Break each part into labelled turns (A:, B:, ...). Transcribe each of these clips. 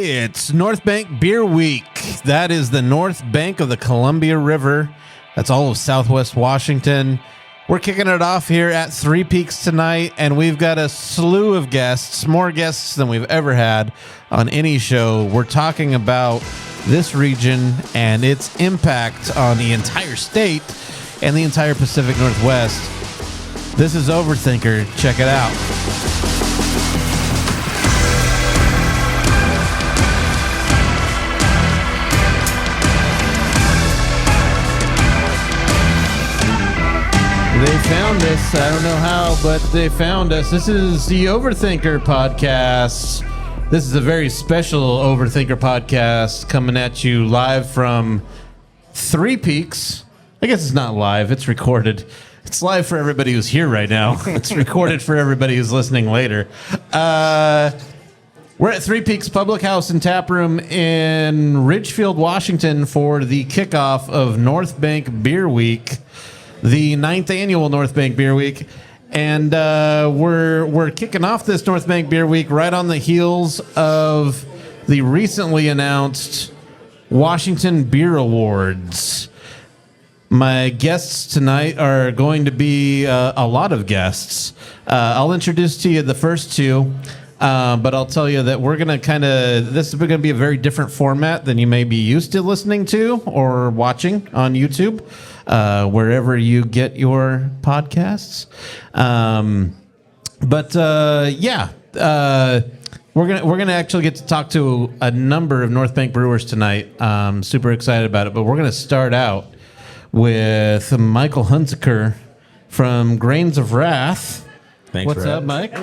A: It's Northbank Beer Week. That is the north bank of the Columbia River. That's all of Southwest Washington. We're kicking it off here at Three Peaks tonight, and we've got a slew of guests, more guests than we've ever had on any show. We're talking about this region and its impact on the entire state and the entire Pacific Northwest. This is Overthinkr. Check it out. They found us. I don't know how, but they found us. This is the Overthinkr podcast. This is a very special Overthinkr podcast coming at you live from Three Peaks. I guess it's not live. It's recorded. It's live for everybody who's here right now. It's recorded for everybody who's listening later. We're at Three Peaks Public House and Taproom in Ridgefield, Washington for the kickoff of Northbank Beer Week. The 9th annual Northbank Beer Week, and we're kicking off this Northbank Beer Week right on the heels of the recently announced Washington Beer Awards. My guests tonight are going to be a lot of guests. I'll introduce to you the first two, but I'll tell you that we're going to this is going to be a very different format than you may be used to listening to or watching on YouTube. Wherever you get your podcasts. We're gonna actually get to talk to a number of Northbank Brewers tonight. Super excited about it. But we're gonna start out with Michael Hunsaker from Grains of Wrath.
B: Thanks.
A: What's up, Mike?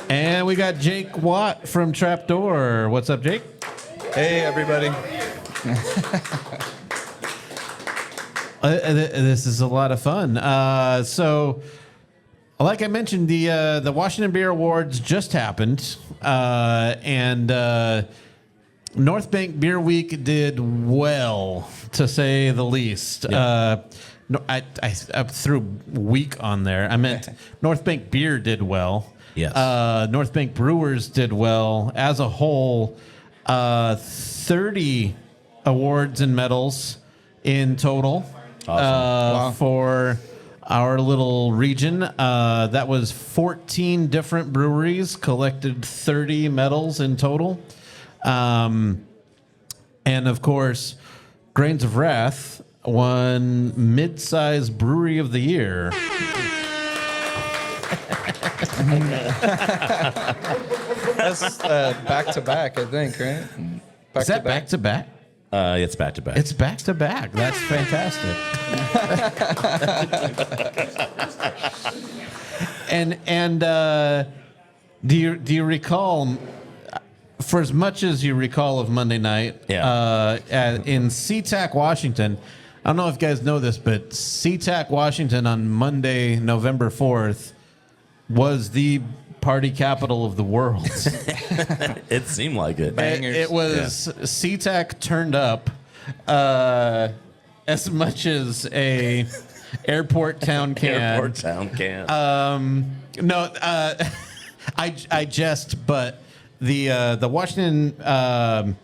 A: And we got Jake Watt from Trapdoor. What's up, Jake?
C: Hey, everybody.
A: This is a lot of fun. So, like I mentioned, the Washington Beer Awards just happened, and Northbank Beer Week did well, to say the least.
B: Yeah.
A: No, I threw week on there. I meant Northbank Beer did well.
B: Yes.
A: Northbank Brewers did well as a whole. 30 awards and medals in total.
B: Awesome.
A: For our little region. That was 14 different breweries collected 30 medals in total. And of course, Grains of Wrath won Mid-Size Brewery of the Year.
C: That's back to back, I think, right?
A: Is that back to back?
B: It's back to back.
A: It's back to back. That's fantastic. and do you recall, for as much as you recall of Monday night, in SeaTac, Washington? I don't know if you guys know this, but SeaTac, Washington on Monday, November 4th, was the party capital of the world.
B: It seemed like it.
A: It was SeaTac turned up as much as a airport town can.
B: Airport town can.
A: I jest, but the Washington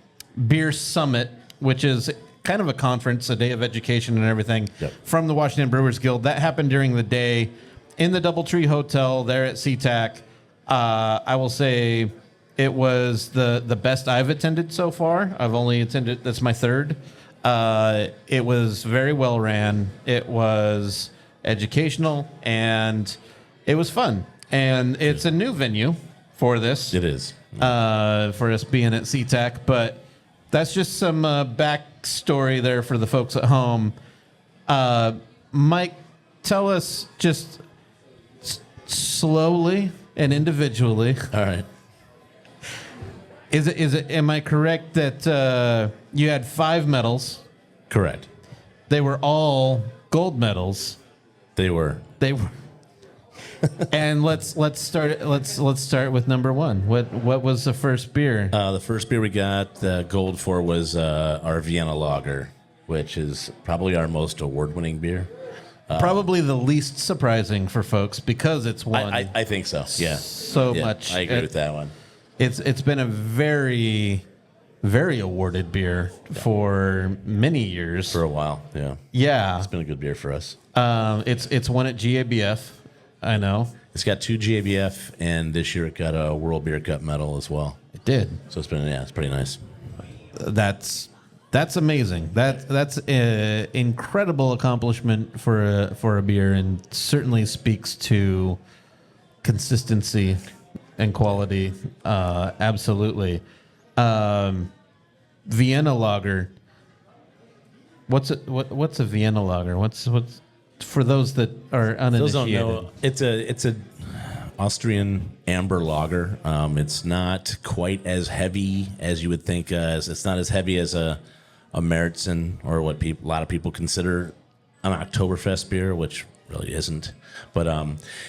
A: Beer Summit, which is kind of a conference, a day of education and everything from the Washington Brewers Guild, that happened during the day in the Doubletree Hotel there at SeaTac. I will say it was the best I've attended so far. I've only attended, that's my third. It was very well ran. It was educational, and it was fun. And it's a new venue for this.
B: It is.
A: For us being at SeaTac. But that's just some backstory there for the folks at home. Mike, tell us just slowly and individually.
B: All right.
A: Is it? Am I correct that you had 5 medals?
B: Correct.
A: They were all gold medals.
B: They were.
A: And let's start with number 1. What was the first beer?
B: The first beer we got the gold for was our Vienna Lager, which is probably our most award-winning beer.
A: Probably the least surprising for folks because it's won
B: I think so. Yeah.
A: so
B: Yeah,
A: much.
B: I agree with that one.
A: It's been a very, very awarded beer for many years.
B: For a while. Yeah.
A: Yeah.
B: It's been a good beer for us.
A: It's won at GABF. I know.
B: It's got 2 GABF, and this year it got a World Beer Cup medal as well.
A: It did.
B: So it's pretty nice.
A: That's amazing. That's an incredible accomplishment for a beer, and certainly speaks to consistency and quality. Absolutely. Vienna lager. What's a Vienna lager? What's for those that are
B: Those
A: uninitiated?
B: don't know. It's a Austrian amber lager. It's not quite as heavy as you would think. It's not as heavy as a Märzen or what a lot of people consider an Oktoberfest beer, which really isn't. But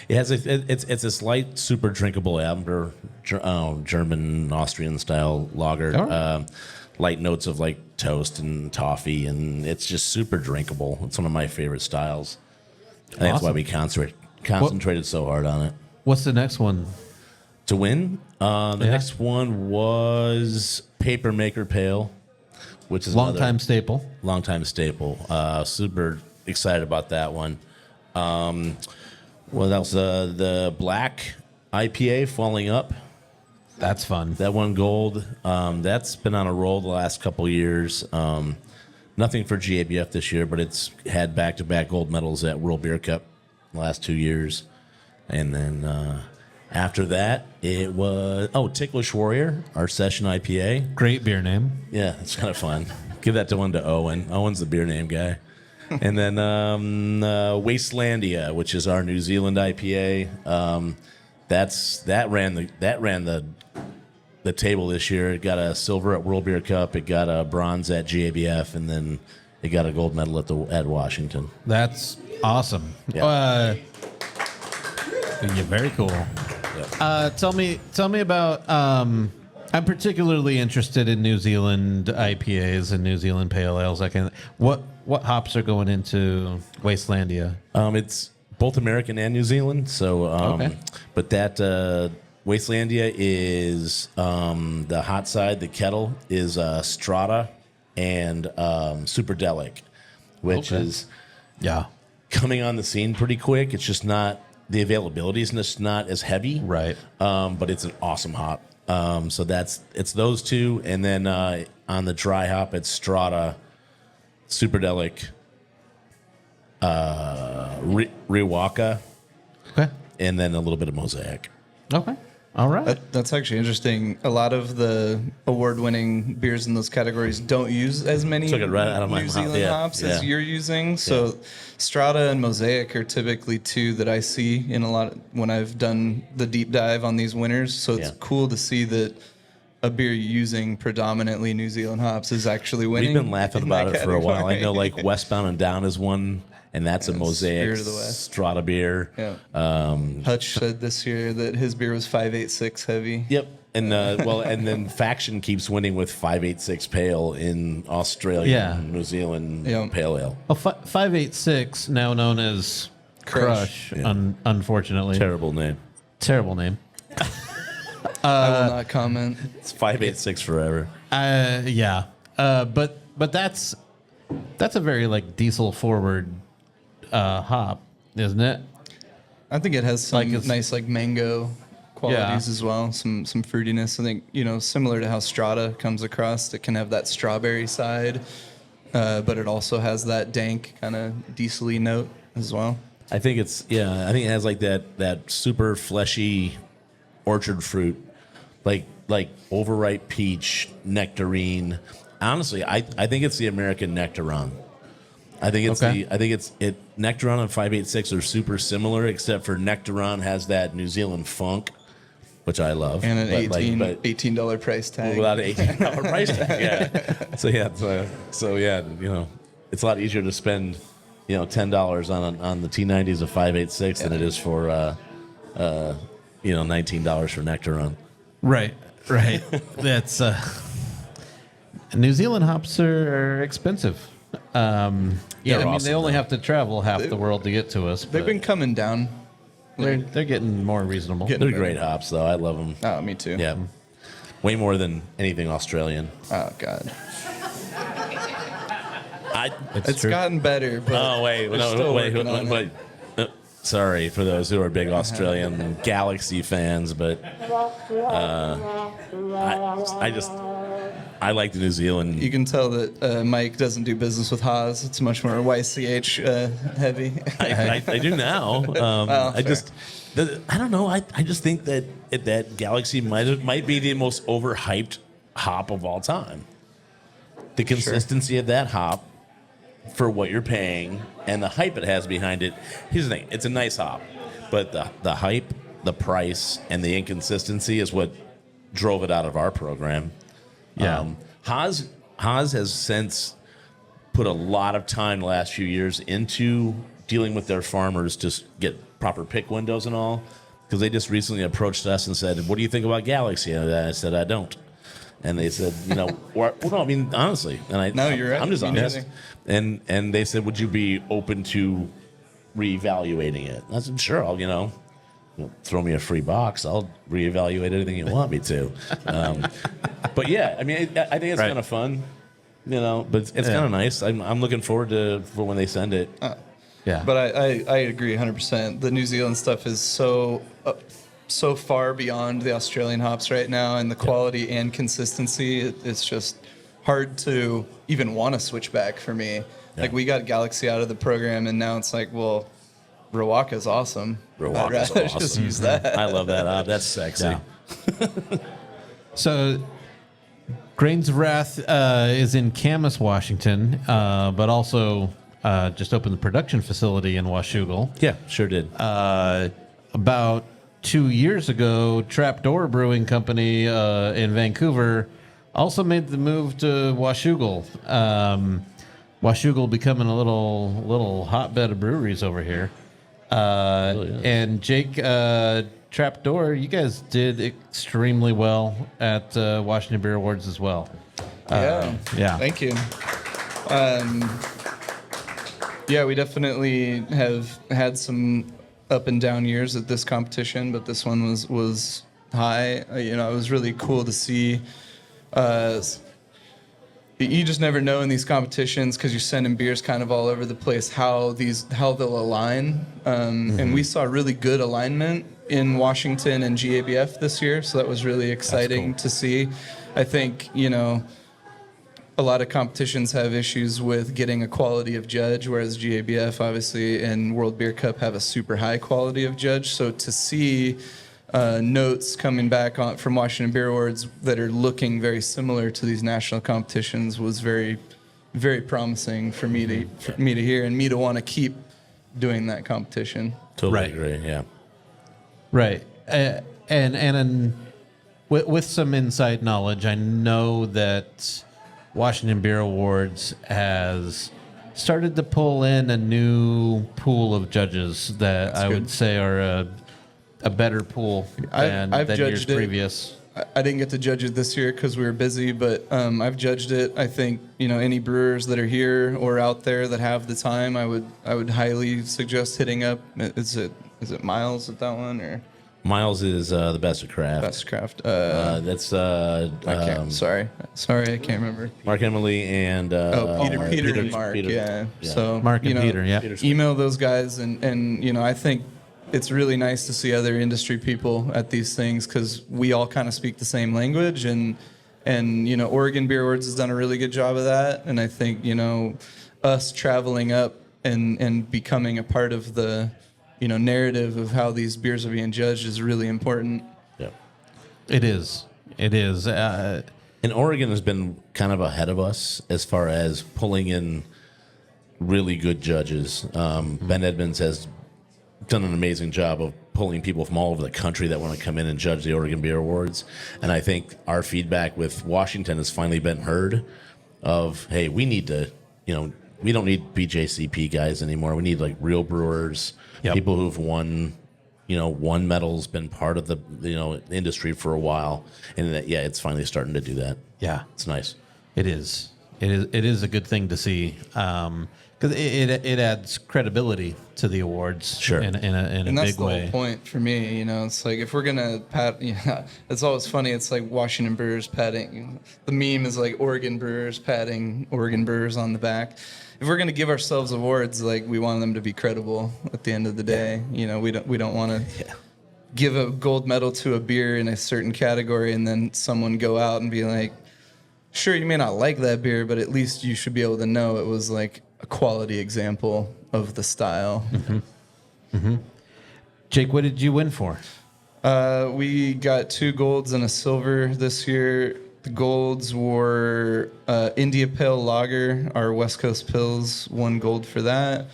B: it has it's a slight, super drinkable amber German Austrian style lager.
A: All right.
B: Light notes of like toast and toffee, and it's just super drinkable. It's one of my favorite styles. I think that's why we concentrated so hard on it.
A: What's the next one?
B: To win, the next one was Papermaker Pale, which is
A: Long time
B: another
A: staple.
B: longtime staple. Super excited about that one. What else? The Black IPA, Falling Up.
A: That's fun.
B: That won gold. That's been on a roll the last couple years. Nothing for GABF this year, but it's had back-to-back gold medals at World Beer Cup the last 2 years. And then after that, it was Ticklish Warrior, our session IPA.
A: Great beer name.
B: Yeah, it's kind of fun. Give that one to Owen. Owen's the beer name guy. And then Wastelandia, which is our New Zealand IPA. That ran the table this year. It got a silver at World Beer Cup. It got a bronze at GABF, and then it got a gold medal at Washington.
A: That's awesome.
B: Yeah.
A: Yeah, very cool.
B: Yep.
A: Tell me about. I'm particularly interested in New Zealand IPAs and New Zealand pale ales. What hops are going into Wastelandia?
B: It's both American and New Zealand. So,
A: Okay.
B: But that Wastelandia is the hot side. The kettle is Strata and Superdelic, which
A: Okay.
B: is
A: Yeah.
B: coming on the scene pretty quick. It's just not the availability is just not as heavy,
A: Right.
B: But it's an awesome hop. So it's those two, and then on the dry hop, it's Strata, Superdelic, Riwaka,
A: Okay.
B: and then a little bit of Mosaic.
A: Okay. All right.
C: That's actually interesting. A lot of the award-winning beers in those categories don't use as many
B: Took it right out of my
C: New
B: mouth.
C: Zealand
B: Yeah,
C: hops as
B: yeah.
C: you're using. So, Strata and Mosaic are typically two that I see in a lot when I've done the deep dive on these winners. So it's
B: Yeah.
C: cool to see that a beer using predominantly New Zealand hops is actually winning.
B: We've been laughing
C: in that
B: about it for a while. I know,
C: category.
B: like Westbound and Down is one, and that's a Mosaic
C: Spirit of the West.
B: Strata beer.
C: Yeah. Hutch said this year that his beer was 586 heavy.
B: Yep. And and then Faction keeps winning with 586 Pale in Australia,
A: Yeah.
B: and New Zealand
C: Yeah.
B: Pale Ale.
A: Well, 586, now known as Crush,
B: Yeah.
A: unfortunately.
B: Terrible name.
A: Terrible name.
C: I will not comment.
B: It's 586 forever.
A: Yeah. But that's a very like diesel forward hop, isn't it?
C: I think it has some
A: Like it's-
C: nice like mango qualities
A: Yeah.
C: as well, some fruitiness. I think similar to how Strata comes across, it can have that strawberry side, but it also has that dank kind of diesel-y note as well.
B: I think it has like that super fleshy orchard fruit, like overripe peach, nectarine. Honestly, I think it's the American Nectaron. I think it's
A: Okay.
B: Nectaron and 586 are super similar, except for Nectaron has that New Zealand funk, which I love.
C: And an
B: But,
C: $18 price tag.
B: without an $18 price tag. Yeah. So it's a lot easier to spend, $10 on the T90s of 586 than it is for $19 for Nectaron.
A: Right. That's New Zealand hops are expensive. Yeah,
B: They're
A: I mean,
B: awesome,
A: they only
B: though.
A: have to travel half the world to get to us.
C: They've
A: but
C: been coming down.
A: they're getting more reasonable.
C: Getting-
B: They're great hops, though. I love them.
C: Oh, me too.
B: Yeah, way more than anything Australian.
C: Oh God.
A: It's true.
C: Gotten better, but
B: Oh wait,
C: we're
B: no,
C: still
B: wait,
C: working on
B: wait. Sorry for those who are big Australian Galaxy fans, but I like the New Zealand.
C: You can tell that Mike doesn't do business with Haas. It's much more YCH heavy.
B: I do now. I don't know. I just think that Galaxy might be the most overhyped hop of all time. The consistency of that hop for what you're paying and the hype it has behind it. Here's the thing: it's a nice hop, but the hype, the price, and the inconsistency is what drove it out of our program.
A: Yeah.
B: Haas has since put a lot of time the last few years into dealing with their farmers to get proper pick windows and all, because they just recently approached us and said, "What do you think about Galaxy?" And I said, "I don't." And they said, no, I mean, honestly. And
C: No, you're right.
B: I'm just
C: Me
B: honest.
C: neither.
B: And they said, would you be open to reevaluating it? I said, sure, I'll throw me a free box. I'll reevaluate anything you want me to. But yeah, I mean, I think it's kind of fun, but it's kind of nice. I'm looking forward for when they send it.
A: Yeah.
C: But I agree 100%. The New Zealand stuff is so far beyond the Australian hops right now, and the quality and consistency, it's just hard to even want to switch back for me. Yeah. Like, we got Galaxy out of the program, and now it's like, well, Rawaka's awesome.
B: Rawaka's
C: I'd rather
B: awesome.
C: just use that.
B: I love that hop. That's sexy.
A: Yeah. So, Grains of Wrath is in Camas, Washington, but also just opened the production facility in Washougal.
B: Yeah, sure did.
A: About 2 years ago, Trapdoor Brewing Company in Vancouver also made the move to Washougal. Washougal becoming a little hotbed of breweries over here. And Jake, Trapdoor, you guys did extremely well at Washington Beer Awards as well. Yeah.
C: Thank you. Yeah, we definitely have had some up and down years at this competition, but this one was high. It was really cool to see. You just never know in these competitions, because you're sending beers kind of all over the place, how they'll align. And we saw really good alignment in Washington and GABF this year, so that was really exciting to see. I think a lot of competitions have issues with getting a quality of judge, whereas GABF obviously and World Beer Cup have a super high quality of judge. So to see notes coming back from Washington Beer Awards that are looking very similar to these national competitions was very, very promising for me to hear, and me to want to keep doing that competition.
B: Totally agree. Yeah.
A: Right. And with some inside knowledge, I know that Washington Beer Awards has started to pull in a new pool of judges that I would say are a better pool than years previous.
C: I didn't get to judge it this year because we were busy, but I've judged it. I think any brewers that are here or out there that have the time, I would highly suggest hitting up. Is it Miles at that one, or?
B: Miles is the best of craft.
C: Best craft.
B: That's
C: I can't. Sorry, I can't remember.
B: Mark Emily and
C: Peter and Mark.
B: Peter.
C: Yeah. So
A: Mark and Peter. Yeah.
C: Email those guys, and I think it's really nice to see other industry people at these things, because we all kind of speak the same language, and Oregon Beer Awards has done a really good job of that, and I think us traveling up and becoming a part of the narrative of how these beers are being judged is really important.
B: Yeah.
A: It is.
B: And Oregon has been kind of ahead of us as far as pulling in really good judges. Ben Edmonds has done an amazing job of pulling people from all over the country that want to come in and judge the Oregon Beer Awards. And I think our feedback with Washington has finally been heard of, hey, we need to, we don't need BJCP guys anymore. We need like real brewers, people who've won medals, been part of the industry for a while, and that it's finally starting to do that.
A: Yeah,
B: it's nice.
A: It is. It is a good thing to see because it adds credibility to the awards.
B: Sure.
A: in a
C: And that's
A: big
C: the
A: way.
C: whole point for me. It's like if we're gonna pat, it's always funny. It's like Washington Brewers patting. The meme is like Oregon Brewers patting Oregon Brewers on the back. If we're gonna give ourselves awards, like we want them to be credible at the end of the day. We don't want to give a gold medal to a beer in a certain category and then someone go out and be like, sure, you may not like that beer, but at least you should be able to know it was like a quality example of the style.
A: Jake, what did you win for?
C: We got 2 golds and a silver this year. The golds were India Pale Lager, our West Coast Pils, 1 gold for that.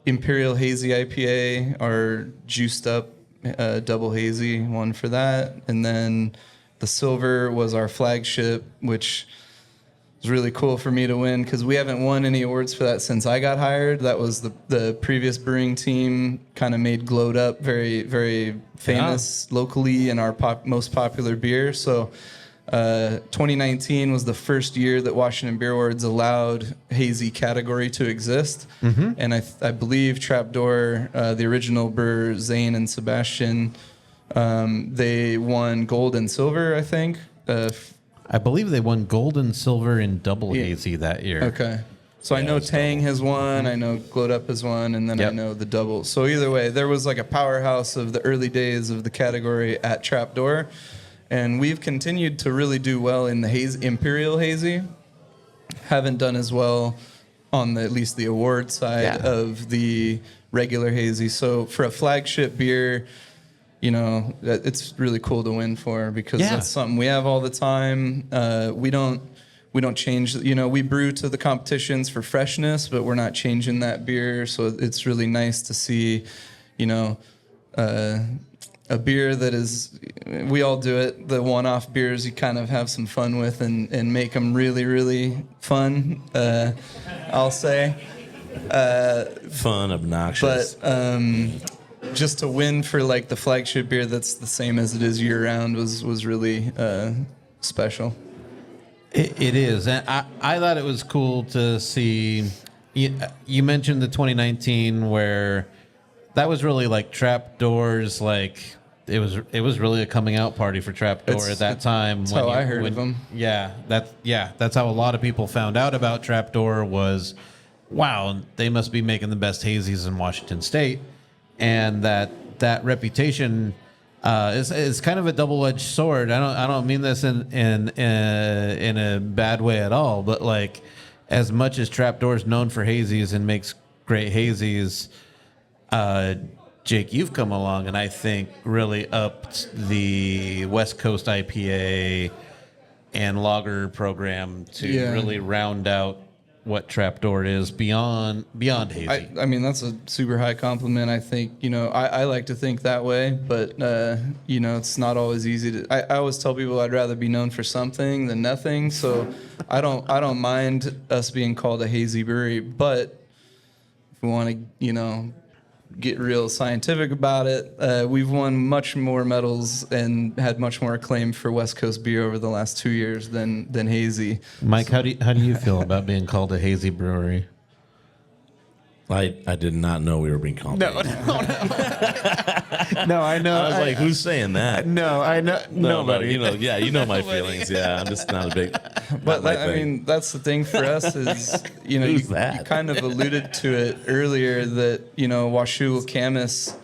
C: Imperial Hazy IPA, our juiced up double hazy, 1 for that. And then the silver was our flagship, which was really cool for me to win because we haven't won any awards for that since I got hired. That was the previous brewing team kind of made Glowed Up very, very famous locally and our most popular beer. So 2019 was the first year that Washington Beer Awards allowed hazy category to exist. And I believe Trapdoor, the original brewer, Zane and Sebastian, they won gold and silver, I think.
A: I believe they won gold and silver in double hazy that year.
C: Okay. So I know Tang has won, I know Glowed Up has won, and then I know the double. So either way, there was like a powerhouse of the early days of the category at Trapdoor. And we've continued to really do well in the Imperial Hazy. Haven't done as well on at least the award side of the regular hazy. So for a flagship beer, it's really cool to win for because that's something we have all the time. We don't change. We brew to the competitions for freshness, but we're not changing that beer. So it's really nice to see, a beer that is. We all do it. The one-off beers you kind of have some fun with and make them really, really fun. I'll say.
B: Fun, obnoxious.
C: But just to win for like the flagship beer that's the same as it is year round was really special.
A: It is, and I thought it was cool to see. You mentioned the 2019 where that was really like Trapdoor's like it was really a coming out party for Trapdoor at that time.
C: That's how I heard of them.
A: Yeah, that's how a lot of people found out about Trapdoor was, wow, they must be making the best hazies in Washington State. And that reputation is kind of a double-edged sword. I don't mean this in a bad way at all. But like, as much as Trapdoor's known for hazies and makes great hazies, Jake, you've come along and I think really upped the West Coast IPA and lager program to really round out what Trapdoor is beyond hazy.
C: I mean, that's a super high compliment. I think, I like to think that way, but, it's not always easy to, I always tell people I'd rather be known for something than nothing. So I don't mind us being called a hazy brewery, but if we want to, get real scientific about it, we've won much more medals and had much more acclaim for West Coast beer over the last 2 years than hazy.
A: Mike, so, how do you feel about being called a hazy brewery?
B: I did not know we were being called.
A: No, no, I know.
B: I was like, who's saying that?
A: No, I know nobody.
B: You know my feelings. Yeah, I'm just not a big.
C: But I mean, that's the thing for us is, you kind of alluded to it earlier that, Washoe Camas.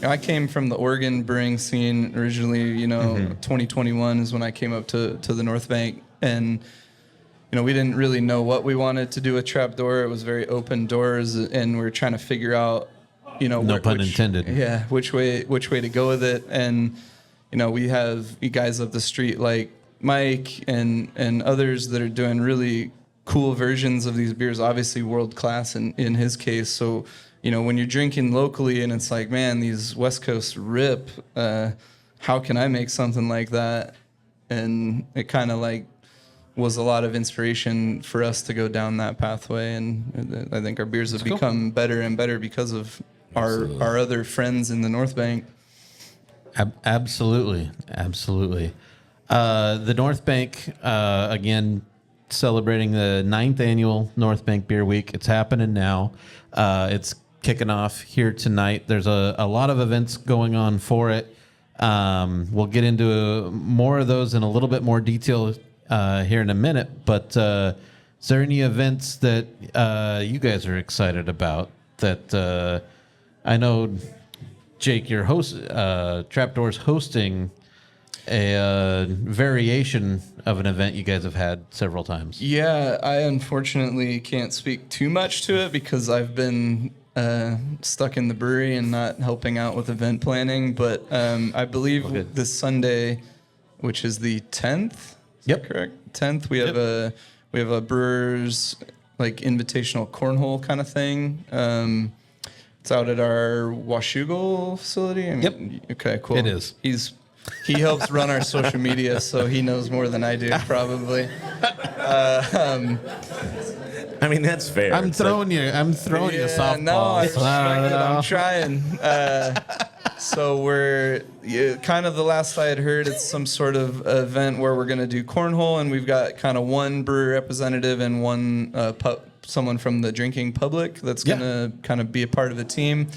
C: I came from the Oregon brewing scene originally. 2021 is when I came up to the Northbank, and we didn't really know what we wanted to do with Trapdoor. It was very open doors, and we were trying to figure out,
A: no pun intended.
C: Yeah, which way to go with it. And we have you guys up the street like Mike and others that are doing really cool versions of these beers, obviously world class in his case. So when you're drinking locally and it's like, man, these West Coast rip, how can I make something like that? And it kind of like was a lot of inspiration for us to go down that pathway, and I think our beers have become better and better because of our other friends in the North Bank.
A: Absolutely. The North Bank, again, celebrating the 9th annual Northbank Beer Week. It's happening now. It's kicking off here tonight. There's a lot of events going on for it. We'll get into more of those in a little bit more detail here in a minute. But is there any events that you guys are excited about? That I know, Jake, your host, Trapdoor's hosting a variation of an event you guys have had several times.
C: Yeah, I unfortunately can't speak too much to it because I've been stuck in the brewery and not helping out with event planning. But I believe this Sunday, which is the 10th, is that correct? 10th, we have a Brewers like invitational cornhole kind of thing. It's out at our Washougal facility. Okay, cool.
A: It is.
C: He helps run our social media, so he knows more than I do, probably.
B: I mean, that's fair.
A: I'm throwing you softballs.
C: No, I'm trying. So we're kind of the last I had heard, it's some sort of event where we're going to do cornhole, and we've got kind of one brewer representative and one someone from the drinking public that's going to kind of be a part of the team.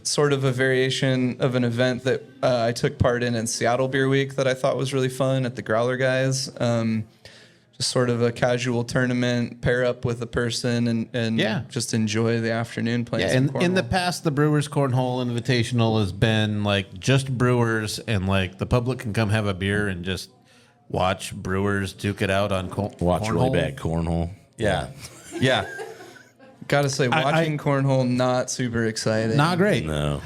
C: Sort of a variation of an event that I took part in Seattle Beer Week that I thought was really fun at the Growler Guys. Just sort of a casual tournament, pair up with a person and just enjoy the afternoon playing some cornhole.
A: In the past, the Brewers Cornhole Invitational has been like just Brewers, and like the public can come have a beer and just watch Brewers duke it out on cornhole.
B: Watch really bad cornhole.
A: Yeah.
C: Gotta say, watching cornhole, not super exciting.
A: Not great.
B: No.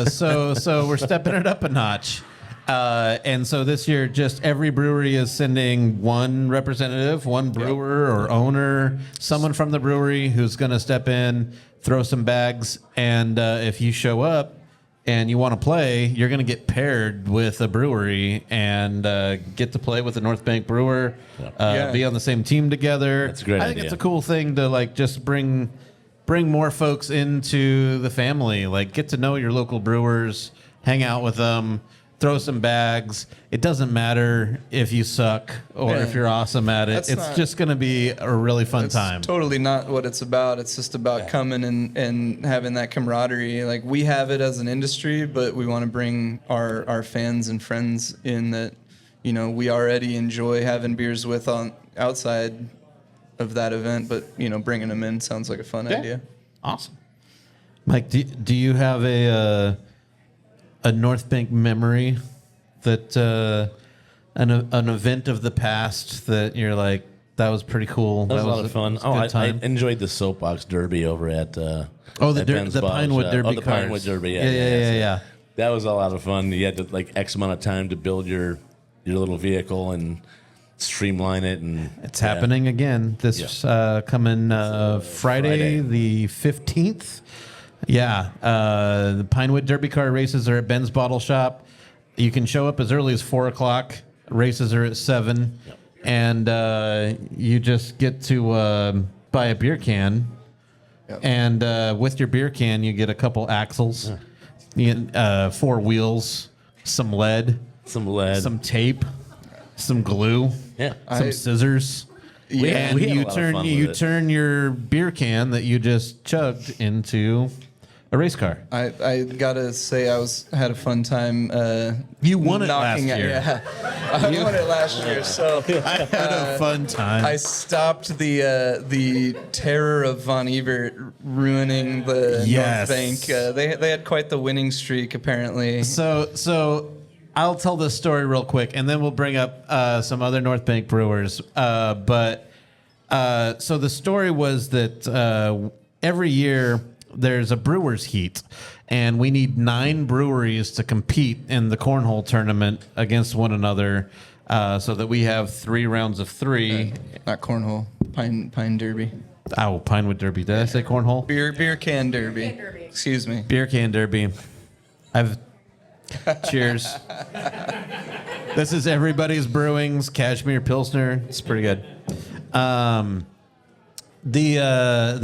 A: So we're stepping it up a notch. And so this year, just every brewery is sending one representative, one brewer or owner, someone from the brewery who's going to step in, throw some bags. And if you show up and you want to play, you're going to get paired with a brewery and get to play with the Northbank brewer, be on the same team together.
B: That's a great
A: I think
B: idea.
A: it's a cool thing to like just bring more folks into the family, like get to know your local brewers, hang out with them. Throw some bags. It doesn't matter if you suck or if you're awesome at it. It's just going to be a really fun time.
C: Totally not what it's about. It's just about coming and having that camaraderie. Like we have it as an industry, but we want to bring our fans and friends in that, we already enjoy having beers with on outside of that event, but bringing them in sounds like a fun idea.
A: Awesome. Mike, do you have a Northbank memory that an event of the past that you're like, that was pretty cool?
B: That was a lot of fun. I enjoyed the soapbox derby over at
A: the Pinewood Derby.
B: The Pinewood Derby.
A: Yeah.
B: That was a lot of fun. You had to like X amount of time to build your little vehicle and streamline it, and
A: it's happening again this coming Friday the 15th. Yeah, the Pinewood Derby car races are at Ben's Bottle Shop. You can show up as early as 4 o'clock. Races are at 7, and you just get to buy a beer can. And with your beer can, you get a couple axles, 4 wheels, some lead, some tape, some glue, some scissors.
B: Yeah,
A: and you turn your beer can that you just chugged into a race car.
C: I gotta say I had a fun time.
A: You won it last year.
C: I won it last year, so
A: I had a fun time.
C: I stopped the terror of Von Ebert ruining the Northbank. They had quite the winning streak apparently.
A: So I'll tell this story real quick, and then we'll bring up some other Northbank brewers. So the story was that every year there's a Brewers heat, and we need 9 breweries to compete in the cornhole tournament against one another, so that we have 3 rounds of 3.
C: Not cornhole, Pine Derby.
A: Oh, Pinewood Derby. Did I say cornhole?
C: Beer can derby. Excuse me.
A: Beer can derby. Cheers. This is Everybody's Brewing's Cashmere Pilsner. It's pretty good. The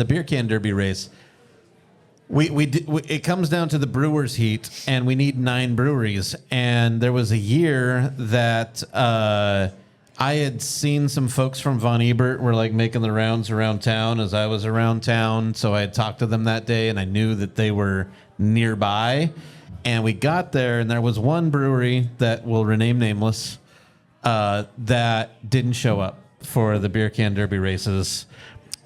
A: beer can derby race. It comes down to the Brewers heat, and we need 9 breweries. And there was a year that I had seen some folks from Von Ebert were like making the rounds around town as I was around town. So I had talked to them that day and I knew that they were nearby. And we got there and there was one brewery that will rename nameless that didn't show up for the beer can derby races.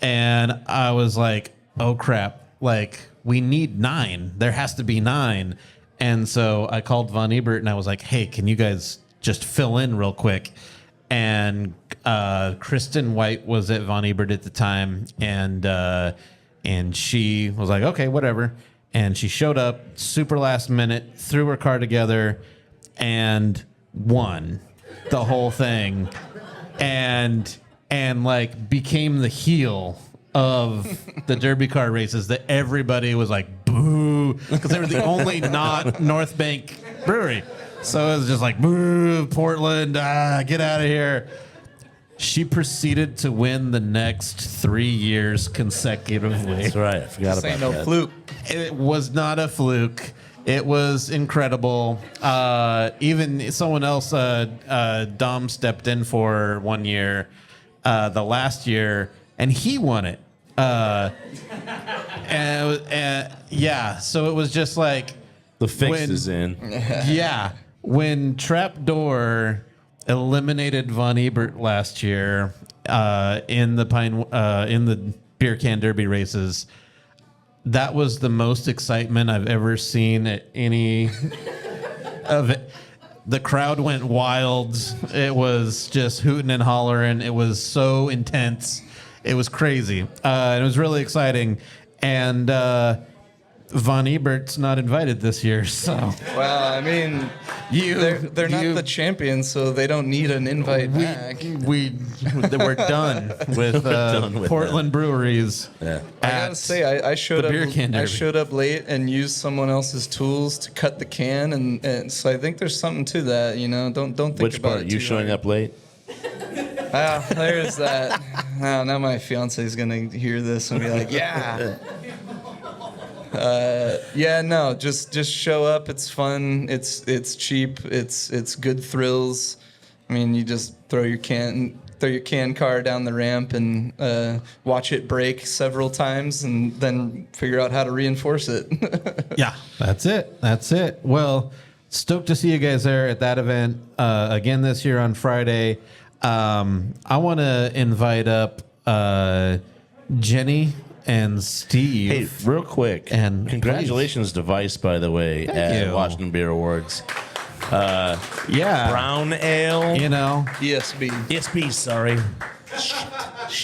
A: And I was like, oh crap, like we need 9. There has to be 9. And so I called Von Ebert and I was like, hey, can you guys just fill in real quick? And Kristen White was at Von Ebert at the time, and she was like, okay, whatever. And she showed up super last minute, threw her car together, and won the whole thing, and like became the heel of the Derby car races that everybody was like, boo, because they were the only not Northbank brewery. So it was just like, boo, Portland, get out of here. She proceeded to win the next 3 years consecutively.
B: That's right. I forgot
C: This
B: about
C: ain't no
B: that.
C: fluke.
A: It was not a fluke. It was incredible. Even someone else, Dom, stepped in for 1 year, the last year, and he won it. Yeah, so it was just like...
B: The fix is in.
A: Yeah. When Trapdoor eliminated Von Ebert last year in the beer can derby races, that was the most excitement I've ever seen at any of it. The crowd went wild. It was just hooting and hollering. It was so intense. It was crazy. It was really exciting. And Von Ebert's not invited this year, so.
C: Well, I mean, they're not the champions, so they don't need an invite back.
A: We're done with,
B: done with
A: Portland breweries.
B: Yeah.
C: I gotta say, I showed
A: the beer can
C: up. I
A: derby.
C: showed up late and used someone else's tools to cut the can, and so I think there's something to that. You know, don't think
B: Which
C: about
B: part?
C: it.
B: You showing up late?
C: There's that. Now my fiance is gonna hear this and be like, yeah. No, just show up. It's fun. It's cheap. It's good thrills. I mean, you just throw your can car down the ramp and watch it break several times, and then figure out how to reinforce it.
A: Yeah, that's it. Well, stoked to see you guys there at that event again this year on Friday. I want to invite up Jenny and Steve.
B: Hey, real quick.
A: And
B: congratulations to Vice, by the way, at
A: you.
B: Washington Beer Awards.
A: Yeah,
B: Brown Ale.
A: you know,
C: ESB.
B: ESB, sorry.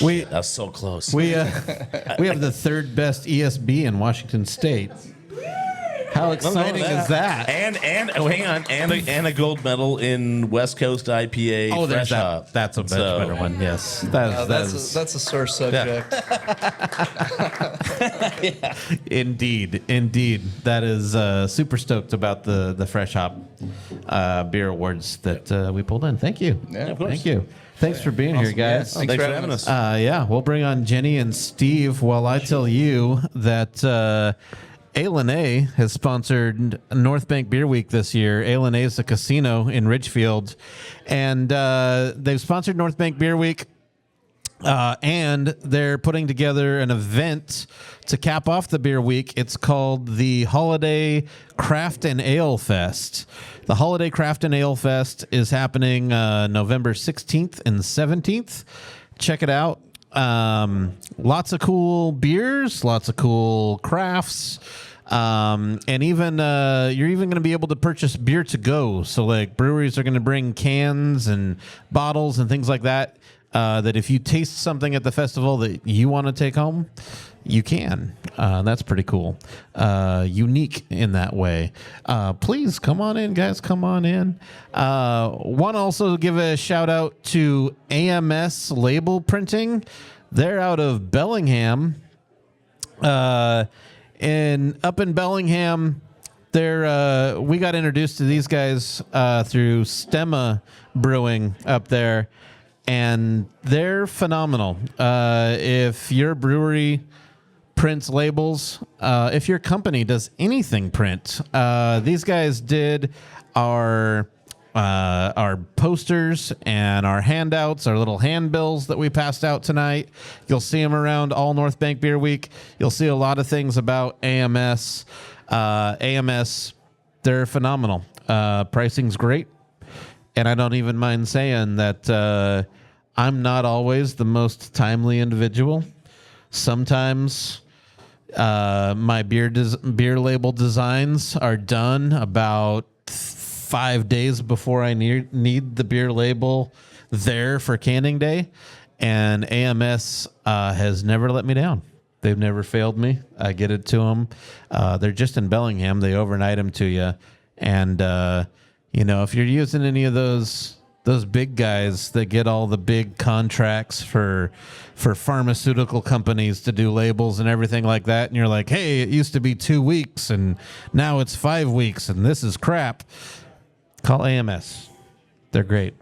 A: we
B: That's so close.
A: we have the third best ESB in Washington State. How exciting is that?
B: And hang on, and a gold medal in West Coast IPA.
A: Oh, there's
B: fresh hop.
A: that. That's a much better one. Yes, that's
C: That's a sore subject.
A: indeed. That is super stoked about the fresh hop beer awards that we pulled in. Thank you.
C: Yeah, of
B: course.
A: Thank you. Thanks for being here, guys.
C: Yeah,
B: Thanks for having us.
A: Yeah, we'll bring on Jenny and Steve while I tell you that A has sponsored Northbank Beer Week this year. A is a casino in Ridgefield, and they've sponsored Northbank Beer Week, and they're putting together an event to cap off the beer week. It's called the Holiday Craft and Ale Fest. The Holiday Craft and Ale Fest is happening November 16th and 17th. Check it out. Lots of cool beers, lots of cool crafts, and even you're even going to be able to purchase beer to go. So like breweries are going to bring cans and bottles and things like that. That if you taste something at the festival that you want to take home, you can. That's pretty cool. Unique in that way. Please come on in, guys. Come on in. Want to also give a shout out to AMS Label Printing. They're out of Bellingham. And up in Bellingham, we got introduced to these guys through Stemma Brewing up there. And they're phenomenal. If your brewery prints labels, if your company does anything print, these guys did our our posters and our handouts, our little handbills that we passed out tonight. You'll see them around all Northbank Beer Week. You'll see a lot of things about AMS. AMS, they're phenomenal. Pricing's great. And I don't even mind saying that I'm not always the most timely individual. Sometimes my beer label designs are done about 5 days before I need the beer label there for canning day. And AMS has never let me down. They've never failed me. I get it to them. They're just in Bellingham. They overnight them to you. And, if you're using any of those big guys that get all the big contracts for pharmaceutical companies to do labels and everything like that, and you're like, hey, it used to be 2 weeks and now it's 5 weeks and this is crap, call AMS. They're great.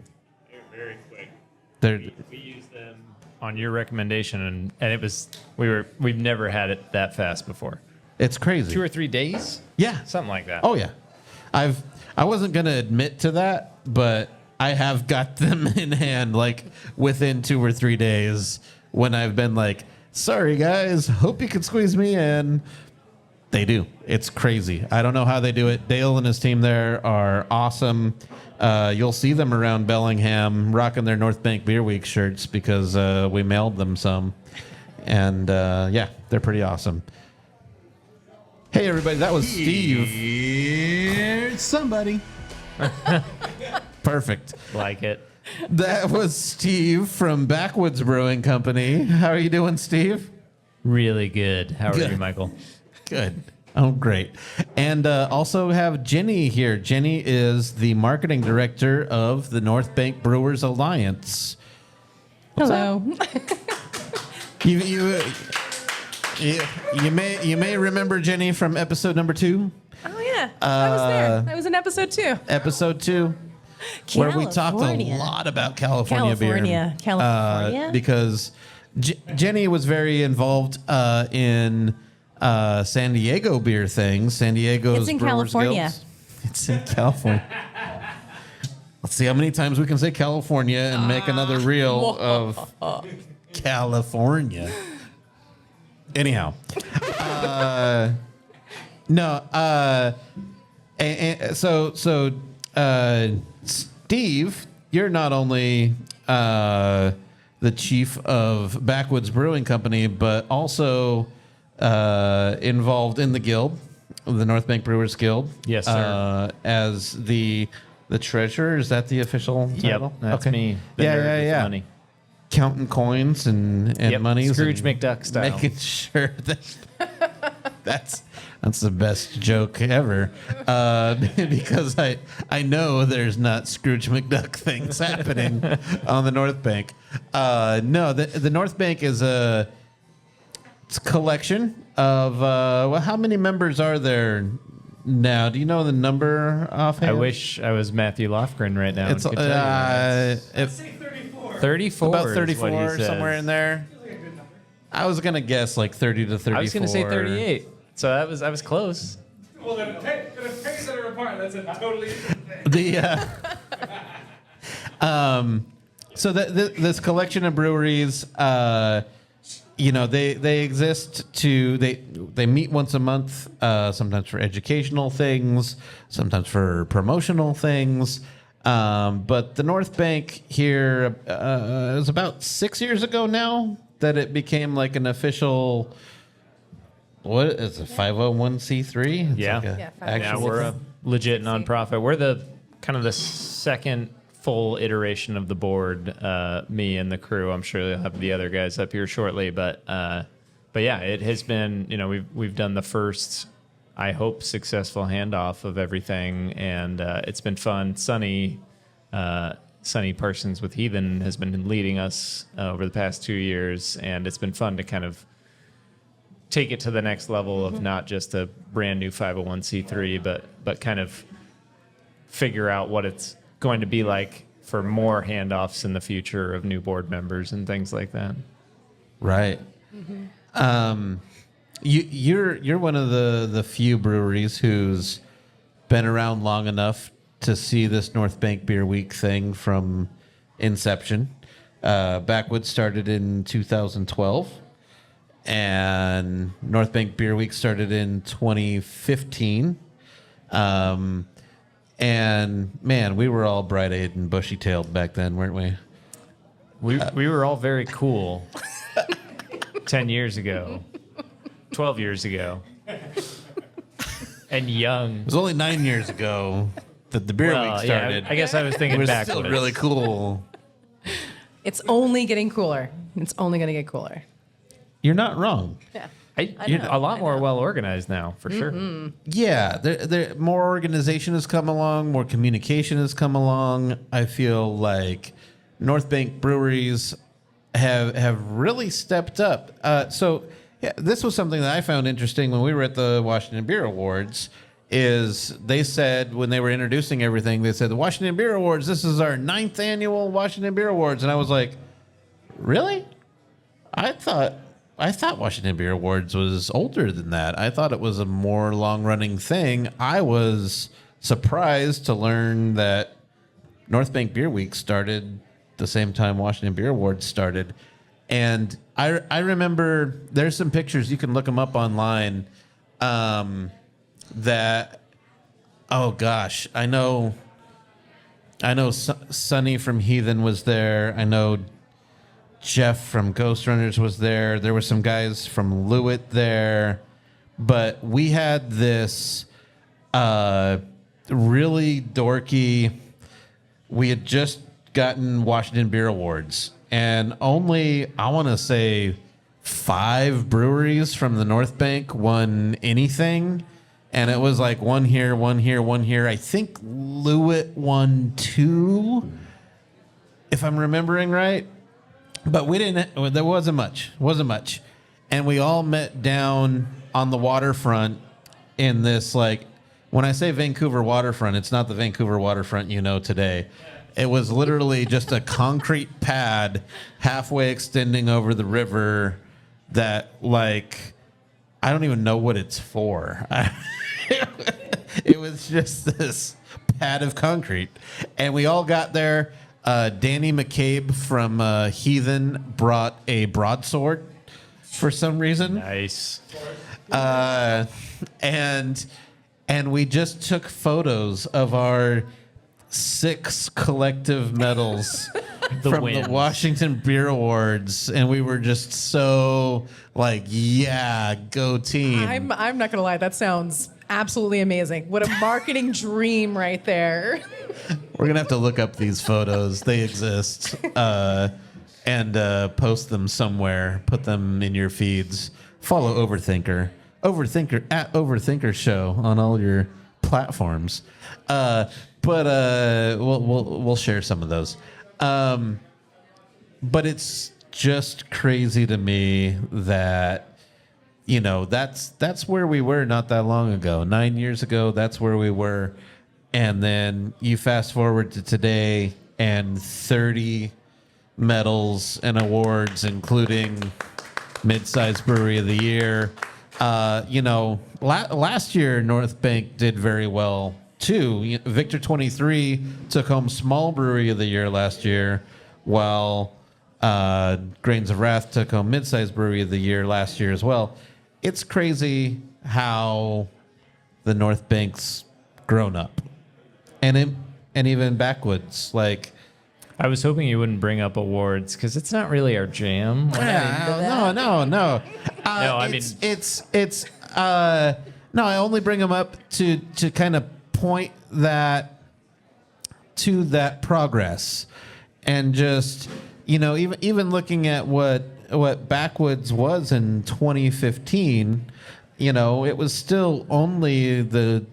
D: They're very quick. We used them on your recommendation, and we've never had it that fast before.
A: It's crazy.
D: 2 or 3 days?
A: Yeah.
D: Something like that.
A: Oh yeah. I wasn't going to admit to that, but I have got them in hand like within 2 or 3 days when I've been like, sorry guys, hope you can squeeze me in. They do. It's crazy. I don't know how they do it. Dale and his team there are awesome. You'll see them around Bellingham rocking their Northbank Beer Week shirts because we mailed them some. And they're pretty awesome. Hey everybody, that was Steve.
E: Here's somebody.
A: Perfect.
D: Like it.
A: That was Steve from Backwoods Brewing Company. How are you doing, Steve?
D: Really good. How are
A: Good.
D: you, Michael?
A: Good. Oh, great. And also have Jenny here. Jenny is the marketing director of the Northbank Brewers Alliance.
F: Hello.
A: You may remember Jenny from episode number 2.
F: Oh yeah, I was there. I was in episode 2.
A: Episode 2. Where we talked a lot about California beer.
F: California.
A: Because Jenny was very involved in San Diego beer things. San Diego's
F: It's in
A: Brewers
F: California.
A: Guilds. It's in California. Let's see how many times we can say California and make another reel of California. Anyhow. Steve, you're not only the chief of Backwoods Brewing Company, but also involved in the guild, the Northbank Brewers Guild.
D: Yes, sir.
A: As the treasurer, is that the official title?
D: Yep, that's me. The nerd with the money.
A: Counting coins and monies.
D: Scrooge
A: and
D: McDuck style.
A: Making sure that that's the best joke ever. Because I know there's not Scrooge McDuck things happening on the North Bank. No, the North Bank is it's a collection of how many members are there now? Do you know the number offhand?
D: I wish I was Matthew Loftgren right now.
A: It's
D: and could tell you. 34.
A: about
D: is
A: 34,
D: what he says.
A: somewhere in there. I was gonna guess like 30 to 34.
D: I was going to say 38. So I was close.
G: Well, the pennies that are apart, that's a totally
A: So this collection of breweries, they exist they meet once a month, sometimes for educational things, sometimes for promotional things. But the North Bank here is about 6 years ago now that it became like an official. What is a 501c3? It's
D: Yeah.
A: like a
F: Yeah,
A: actual
D: Yeah, we're a
A: thing.
D: legit nonprofit. We're the kind of the second full iteration of the board. Me and the crew. I'm sure they'll have the other guys up here shortly. But yeah, it has been. We've done the first, I hope, successful handoff of everything, and it's been fun. Sonny Parsons with Heathen has been leading us over the past 2 years, and it's been fun to kind of take it to the next level of not just a brand new 501c3, but kind of figure out what it's going to be like for more handoffs in the future of new board members and things like that.
A: Right. You're one of the few breweries who's been around long enough to see this Northbank Beer Week thing from inception. Backwoods started in 2012, and Northbank Beer Week started in 2015. And man, we were all bright-eyed and bushy-tailed back then, weren't we?
D: We were all very cool 10 years ago, 12 years ago, and young.
A: It was only 9 years ago that the beer week started.
D: Yeah, I guess I was thinking
A: it was
D: backwards.
A: still really cool.
F: It's only getting cooler. It's only going to get cooler.
A: You're not wrong.
F: Yeah.
D: You're
F: know,
D: a lot
F: I
D: more
F: know.
D: well organized now, for sure.
A: Yeah, there more organization has come along, more communication has come along. I feel like Northbank breweries have really stepped up. So yeah, this was something that I found interesting when we were at the Washington Beer Awards. Is they said when they were introducing everything, they said the Washington Beer Awards. This is our 9th annual Washington Beer Awards, and I was like, really? I thought Washington Beer Awards was older than that. I thought it was a more long-running thing. I was surprised to learn that Northbank Beer Week started the same time Washington Beer Awards started. And I remember there's some pictures, you can look them up online, that, oh gosh, I know Sonny from Heathen was there. I know Jeff from Ghost Runners was there. There were some guys from Lewitt there. But we had this really dorky... We had just gotten Washington Beer Awards. And only, I want to say, 5 breweries from the North Bank won anything. And it was like one here, one here, one here. I think Lewitt won 2, if I'm remembering right. But we didn't. There wasn't much. And we all met down on the waterfront in this, like, when I say Vancouver waterfront, it's not the Vancouver waterfront you know today. It was literally just a concrete pad halfway extending over the river that, like, I don't even know what it's for. It was just this pad of concrete. And we all got there. Danny McCabe from Heathen brought a broadsword for some reason.
D: Nice.
A: And we just took photos of our 6 collective medals from
D: wins.
A: the Washington Beer Awards, and we were just so like, yeah, go team.
F: I'm not going to lie. That sounds absolutely amazing. What a marketing dream right there.
A: We're gonna have to look up these photos. They exist, and post them somewhere. Put them in your feeds. Follow Overthinkr at Overthinkr Show on all your platforms. But we'll share some of those. But it's just crazy to me that, you know, that's where we were not that long ago. 9 years ago, that's where we were. And then you fast forward to today and 30 medals and awards, including Mid-Size Brewery of the Year. Last year, Northbank did very well, too. Victor 23 took home Small Brewery of the Year last year, while Grains of Wrath took home Mid-Size Brewery of the Year last year as well. It's crazy how the Northbank's grown up. And even Backwoods, like...
D: I was hoping you wouldn't bring up awards because it's not really our jam.
A: No.
D: I mean...
A: No, I only bring them up to kind of point that to that progress. And just, you know, even looking at what Backwoods was in 2015, you know, it was still only the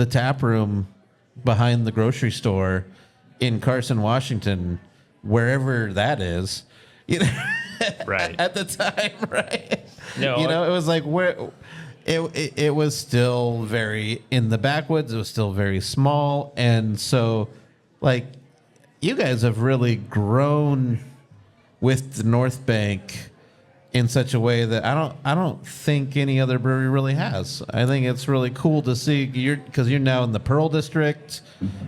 A: tap room behind the grocery store in Carson, Washington, wherever that is, you know,
D: right
A: at the time, right?
D: No,
A: you know, it was like where it was still very in the backwoods. It was still very small, and so like you guys have really grown with the North Bank in such a way that I don't think any other brewery really has. I think it's really cool to see because you're now in the Pearl District.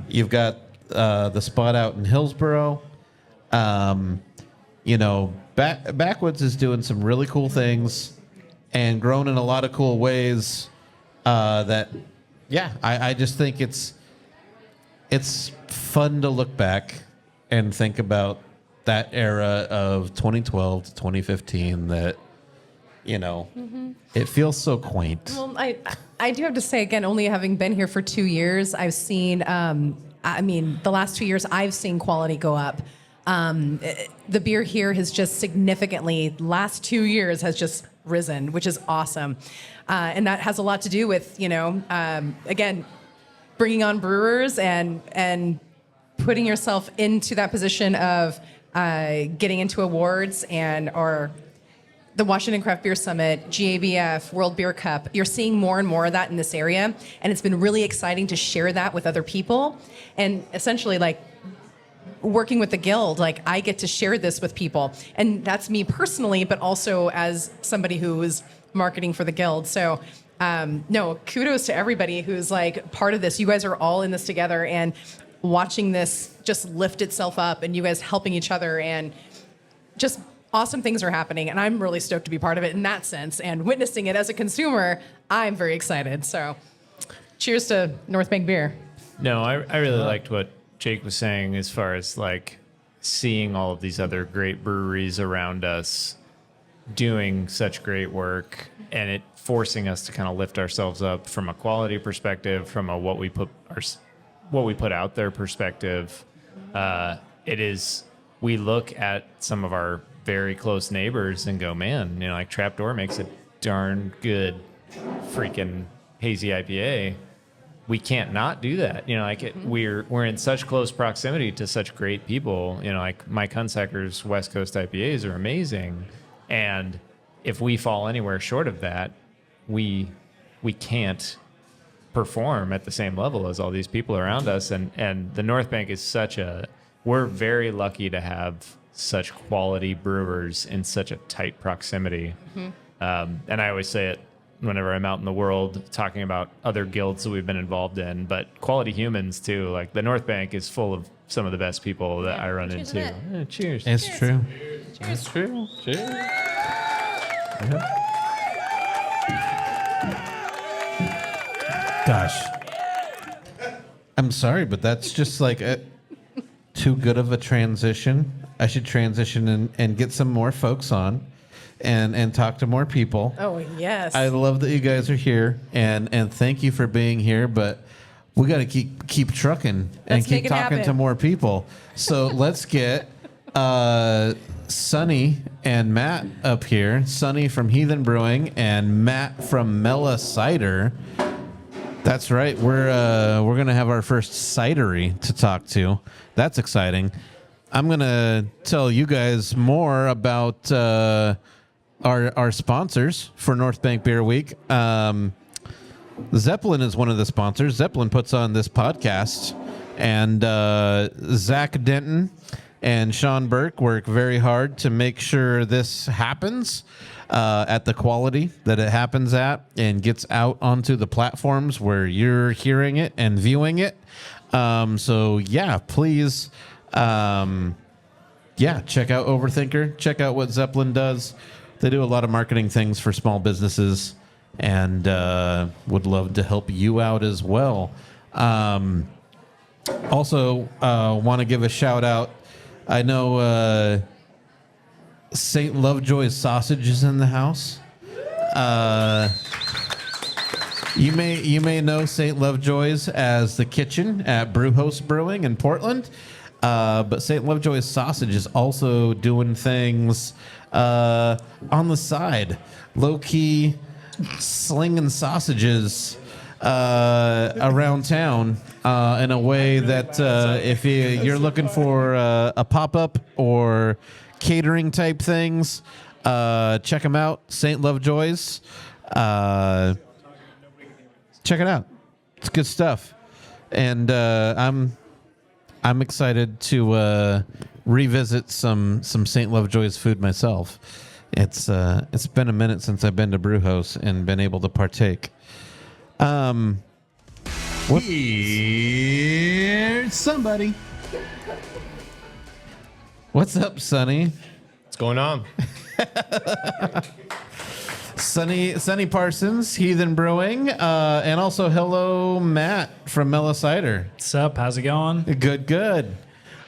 A: You've got the spot out in Hillsboro. Backwoods is doing some really cool things and grown in a lot of cool ways. I just think it's fun to look back and think about that era of 2012 to 2015 that, it feels so quaint.
F: Well, I do have to say, again, only having been here for 2 years, I've seen, the last 2 years, I've seen quality go up. The beer here has just significantly, last 2 years, has just risen, which is awesome. And that has a lot to do with, again, bringing on brewers and putting yourself into that position of getting into awards or the Washington Craft Beer Summit, GABF, World Beer Cup. You're seeing more and more of that in this area, and it's been really exciting to share that with other people. And essentially, working with the guild, I get to share this with people. And that's me personally, but also as somebody who is marketing for the guild. So, no, kudos to everybody who's part of this. You guys are all in this together, and watching this just lift itself up, and you guys helping each other, and just awesome things are happening. And I'm really stoked to be part of it in that sense, and witnessing it as a consumer. I'm very excited. So cheers to Northbank Beer.
D: No, I really liked what Jake was saying as far as seeing all of these other great breweries around us doing such great work, and it forcing us to kind of lift ourselves up from a quality perspective, from a what we put out there perspective. We look at some of our very close neighbors and go, man, Trapdoor makes a darn good freaking hazy IPA. We can't not do that. We're in such close proximity to such great people. Mike Hunsaker's West Coast IPAs are amazing. And if we fall anywhere short of that, we can't perform at the same level as all these people around us. And the North Bank is we're very lucky to have such quality brewers in such a tight proximity. And I always say it whenever I'm out in the world talking about other guilds that we've been involved in, but quality humans too. The North Bank is full of some of the best people that I run into. Yeah, cheers.
A: It's true.
D: It's true. Cheers.
A: Gosh. I'm sorry, but that's just too good of a transition. I should transition and get some more folks on and talk to more people.
F: Oh, yes.
A: I love that you guys are here, and thank you for being here, but we got to keep trucking and keep talking to more people. So let's get Sonny and Matt up here. Sonny from Heathen Brewing and Matt from Mela Cider. That's right. We're gonna have our first cidery to talk to. That's exciting. I'm gonna tell you guys more about our sponsors for Northbank Beer Week. Zeppelin is one of the sponsors. Zeppelin puts on this podcast, and Zach Denton and Sean Burke work very hard to make sure this happens at the quality that it happens at and gets out onto the platforms where you're hearing it and viewing it. So yeah, please, check out Overthinkr. Check out what Zeppelin does. They do a lot of marketing things for small businesses, and would love to help you out as well. Also, want to give a shout out. I know St. Lovejoy's Sausage is in the house. You may know St. Lovejoy's as the kitchen at Brewhouse Brewing in Portland, but St. Lovejoy's Sausage is also doing things on the side, low key, slinging sausages around town in a way that if you're looking for a pop-up or catering type things, check them out. St. Lovejoy's. Check it out. It's good stuff. And I'm excited to revisit some St. Lovejoy's food myself. It's been a minute since I've been to Brew House and been able to partake.
E: Here's somebody.
A: What's up, Sonny?
H: What's going on?
A: Sonny Parsons, Heathen Brewing, and also hello, Matt from Mela Cider.
I: What's up? How's it going?
A: Good.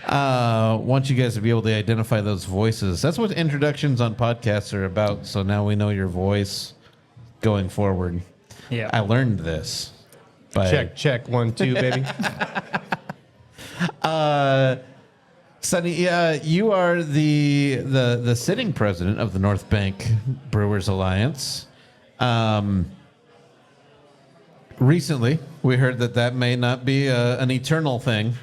A: Want you guys to be able to identify those voices. That's what introductions on podcasts are about. So now we know your voice going forward.
I: Yeah.
A: I learned this.
H: Check 1 2 baby.
A: Sonny, you are the sitting president of the Northbank Brewers Alliance. Recently, we heard that may not be an eternal thing.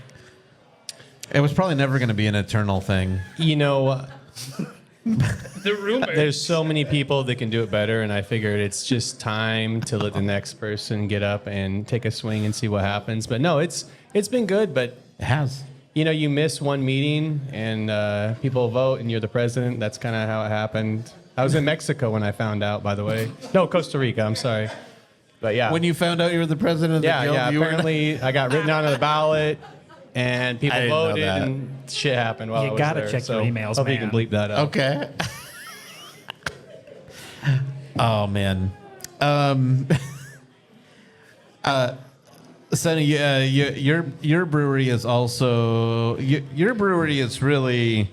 A: It was probably never going to be an eternal thing.
H: You know,
I: The rumor.
H: there's so many people that can do it better, and I figured it's just time to let the next person get up and take a swing and see what happens. But no, it's been good, but
A: It has.
H: you know, you miss one meeting and people vote and you're the president. That's kind of how it happened. I was in Mexico when I found out, by the way. No, Costa Rica, I'm sorry. But yeah.
A: When you found out you were the president of the guild, you were
H: apparently I got written on the ballot and people
A: I didn't know
H: voted
A: that.
H: and shit happened while
I: You
H: I was
I: gotta
H: there.
I: check your emails,
H: hope you
I: man.
H: can bleep that out.
A: Okay. Oh man. Sonny, your brewery is also your brewery is really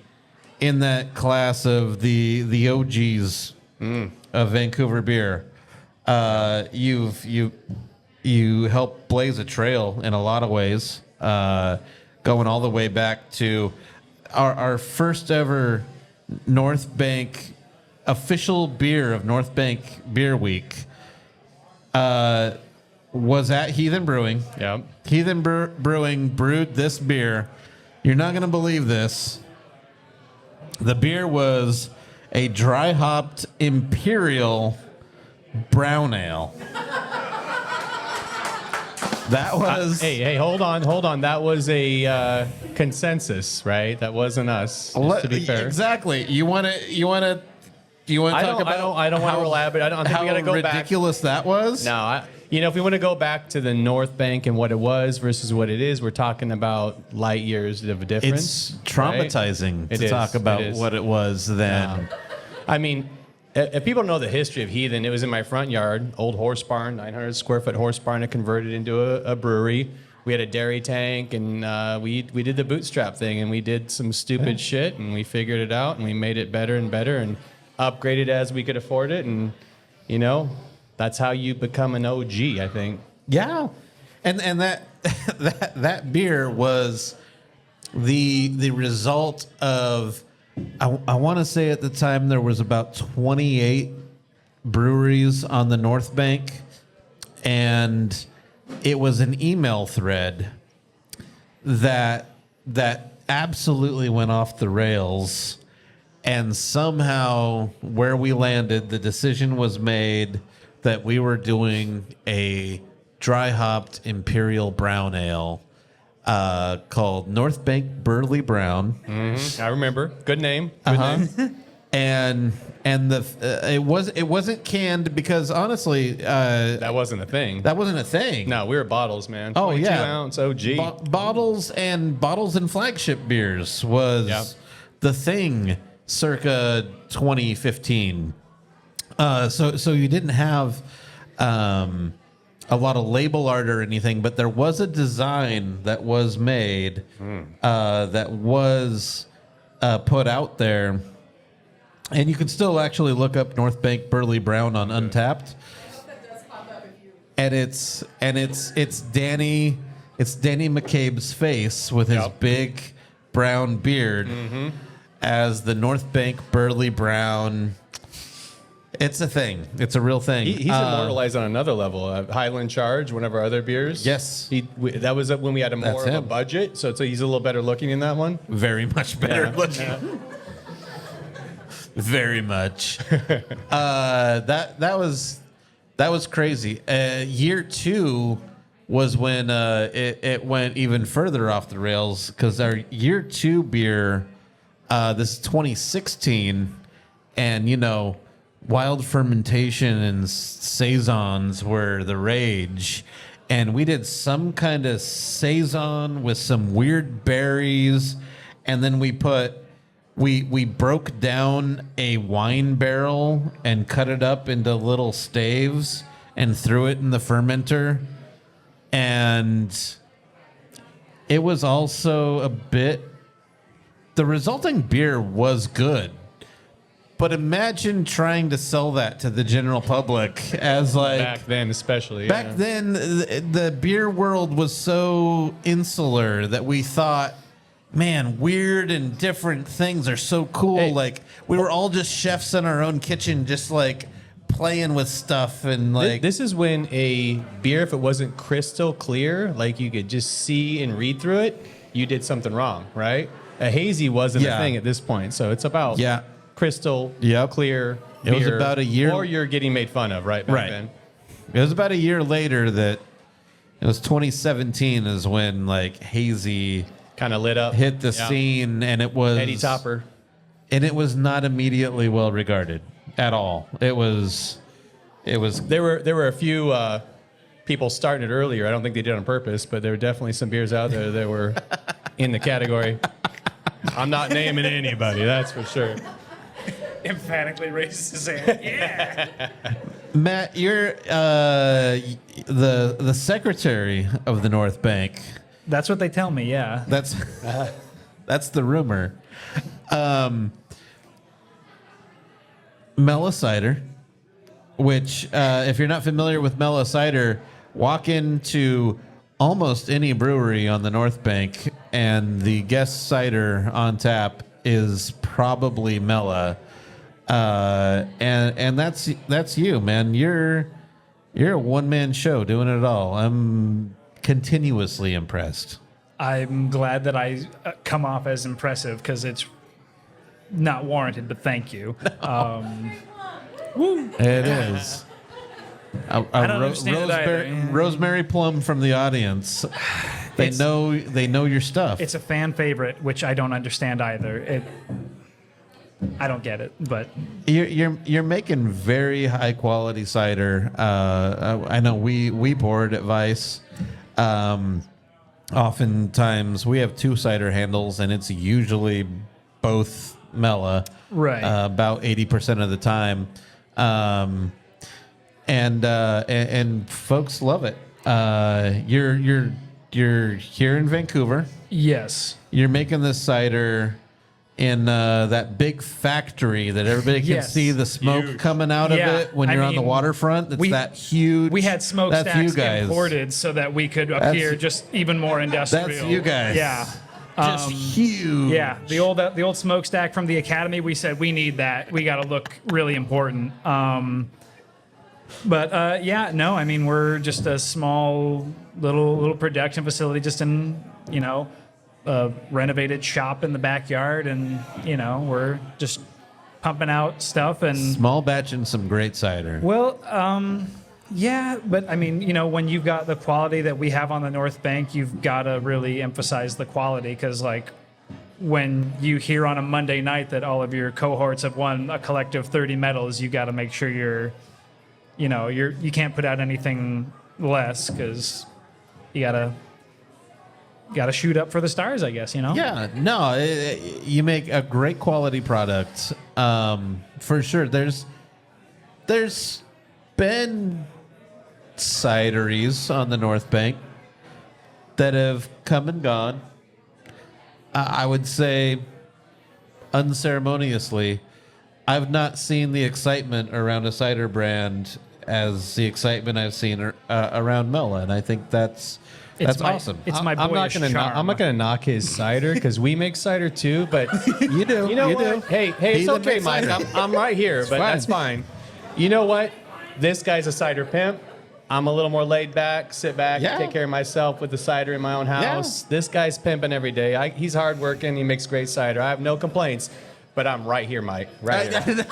A: in that class of the OGs of Vancouver beer. You helped blaze a trail in a lot of ways, going all the way back to our first ever Northbank official beer of Northbank Beer Week. Was at Heathen Brewing.
H: Yeah.
A: Heathen Brewing brewed this beer. You're not going to believe this. The beer was a dry hopped Imperial brown ale. That was
H: Hey, hold on. That was a consensus, right? That wasn't us. Just to be fair.
A: Exactly. You want to talk about
H: I don't want to elaborate. I think
A: how
H: we got to go back.
A: ridiculous that was?
H: No, if we want to go back to the North Bank and what it was versus what it is, we're talking about light years of difference.
A: It's traumatizing
H: right?
A: to talk about
H: It is.
A: what it was then.
H: I mean, if people know the history of Heathen, it was in my front yard, old horse barn, 900 square foot horse barn. It converted into a brewery. We had a dairy tank, and we did the bootstrap thing, and we did some stupid shit, and we figured it out, and we made it better and better, and upgraded as we could afford it, and you know, that's how you become an OG, I think.
A: Yeah, and that that beer was the result of I want to say at the time there was about 28 breweries on the North Bank, and it was an email thread that absolutely went off the rails, and somehow where we landed, the decision was made that we were doing a dry hopped Imperial brown ale called North Bank Burley Brown.
H: I remember. Good name. Good name.
A: And it wasn't canned because honestly
H: That wasn't a thing.
A: that wasn't a thing.
H: No, we were bottles, man.
A: Oh
H: 22
A: yeah,
H: ounce OG.
A: Bottles and flagship beers was
H: Yep.
A: the thing circa 2015. So you didn't have a lot of label art or anything, but there was a design that was made that was put out there, and you can still actually look up North Bank Burley Brown on Untapped. And it's Danny McCabe's face with his
H: Yep.
A: big brown beard as the North Bank Burley Brown. It's a thing. It's a real thing.
H: He's immortalized on another level. Highland Charge, one of our other beers.
A: Yes.
H: That was when we had more
A: That's
H: of a
A: him.
H: budget, so he's a little better looking in that one.
A: Very much better
H: Yeah.
A: looking.
H: Yeah.
A: Very much. That was crazy. Year 2 was when it went even further off the rails because our year 2 beer, this is 2016, and wild fermentation and saisons were the rage. And we did some kind of saison with some weird berries, and then we broke down a wine barrel and cut it up into little staves and threw it in the fermenter. And it was also the resulting beer was good. But imagine trying to sell that to the general public as
H: Back then, especially.
A: Back then, the beer world was so insular that we thought, man, weird and different things are so cool.
H: Hey.
A: Like, we were all just chefs in our own kitchen, just like playing with stuff. And like,
H: This is when a beer, if it wasn't crystal clear, like you could just see and read through it, you did something wrong, right? A hazy wasn't a thing at this point. So it's about crystal clear
A: It was
H: beer,
A: about a year-
H: or you're getting made fun of right back then.
A: It was about a year later that it was 2017 is when like hazy
H: kind of lit up,
A: hit the scene, and it was
H: Eddie Topper,
A: and it was not immediately well regarded at all. It was.
H: There were a few people starting it earlier. I don't think they did it on purpose, but there were definitely some beers out there that were in the category. I'm not naming anybody, that's for sure.
I: Emphatically raises his hand. Yeah.
A: Matt, you're the secretary of the North Bank.
I: That's what they tell me. Yeah.
A: That's the rumor. Mela Cider, which if you're not familiar with Mela Cider, walk into almost any brewery on the North Bank, and the guest cider on tap is probably Mela. And that's you, man. You're a one-man show doing it all. I'm continuously impressed.
I: I'm glad that I come off as impressive because it's not warranted, but thank you. Woo.
A: It is.
I: I don't understand it either.
A: Rosemary Plum from the audience. They know your stuff.
I: It's a fan favorite, which I don't understand either. I don't get it, but
A: You're making very high quality cider. I know we poured at Vice. Oftentimes we have two cider handles, and it's usually both Mela.
I: Right.
A: About 80% of the time, and folks love it. You're here in Vancouver.
I: yes.
A: You're making this cider in that big factory that everybody can
I: Yes.
A: see the smoke coming out
I: Yeah,
A: of it when
I: I
A: you're on the
I: mean,
A: waterfront. It's that huge.
I: We had
A: That's you
I: smokestacks
A: guys.
I: imported so that we could appear just even more industrial.
A: That's you guys.
I: Yeah.
A: Just huge.
I: Yeah, the old smokestack from the academy. We said we need that. We got to look really important. But yeah, no. I mean, we're just a small little production facility, just in a renovated shop in the backyard, and we're just pumping out stuff and
A: Small batch and some great cider.
I: well, yeah, but I mean, when you've got the quality that we have on the North Bank, you've got to really emphasize the quality, because like when you hear on a Monday night that all of your cohorts have won a collective 30 medals, you got to make sure you can't put out anything less, because you gotta shoot up for the stars, I guess.
A: Yeah, no, you make a great quality product, for sure. There's been cideries on the North Bank that have come and gone. I would say, unceremoniously, I've not seen the excitement around a cider brand as the excitement I've seen around Mela, and I think that's awesome.
I: It's my
H: I'm not
I: boyish
H: gonna
I: charm.
H: I'm not gonna knock his cider, because we make cider too. But
A: You do.
H: you know
A: you
H: what?
A: do.
H: Hey, it's
A: Heathen
H: okay,
A: makes
H: Mike.
A: cider.
H: I'm right here, but
A: fine.
H: that's fine. You know what? This guy's a cider pimp. I'm a little more laid back, sit back,
A: Yeah.
H: take care of myself with the cider in my own house. This guy's pimping every day. He's hardworking. He makes great cider. I have no complaints. But I'm right here, Mike. Right here.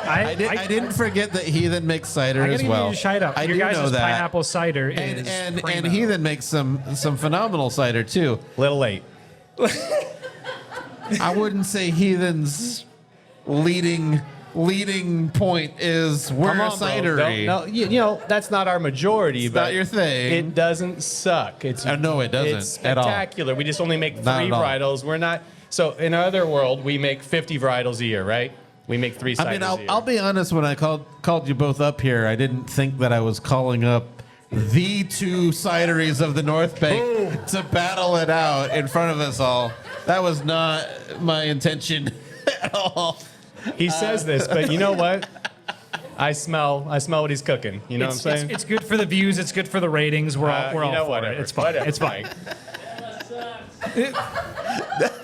A: I didn't forget that Heathen makes cider
I: I gotta
A: as
I: give
A: well.
I: you a shout out.
A: I
I: Your
A: do
I: guys'
A: know that.
I: pineapple cider
A: And
I: is
A: and
I: primo.
A: Heathen makes some phenomenal cider too.
H: Little late.
A: I wouldn't say Heathen's leading point is we're
H: Come
A: a
H: on, bro.
A: cidery.
H: No, you know that's not our majority.
A: It's
H: but
A: not your thing.
H: It doesn't suck. It's
A: No, it doesn't
H: It's
A: at all.
H: spectacular. We just only make 3
A: Not at all.
H: varietals. We're not. So in our other world, we make 50 varietals a year, right? We make 3 ciders
A: I mean,
H: a year.
A: I'll be honest. When I called you both up here, I didn't think that I was calling up the 2 cideries of the North Bank to battle it out in front of us all. That was not my intention at all.
H: He says this, but you know what? I smell what he's cooking. You know what I'm saying?
I: It's good for the views. It's good for the ratings. We're all
H: you know,
I: for
H: whatever.
I: it. It's fine.
H: Whatever.
I: It's fine.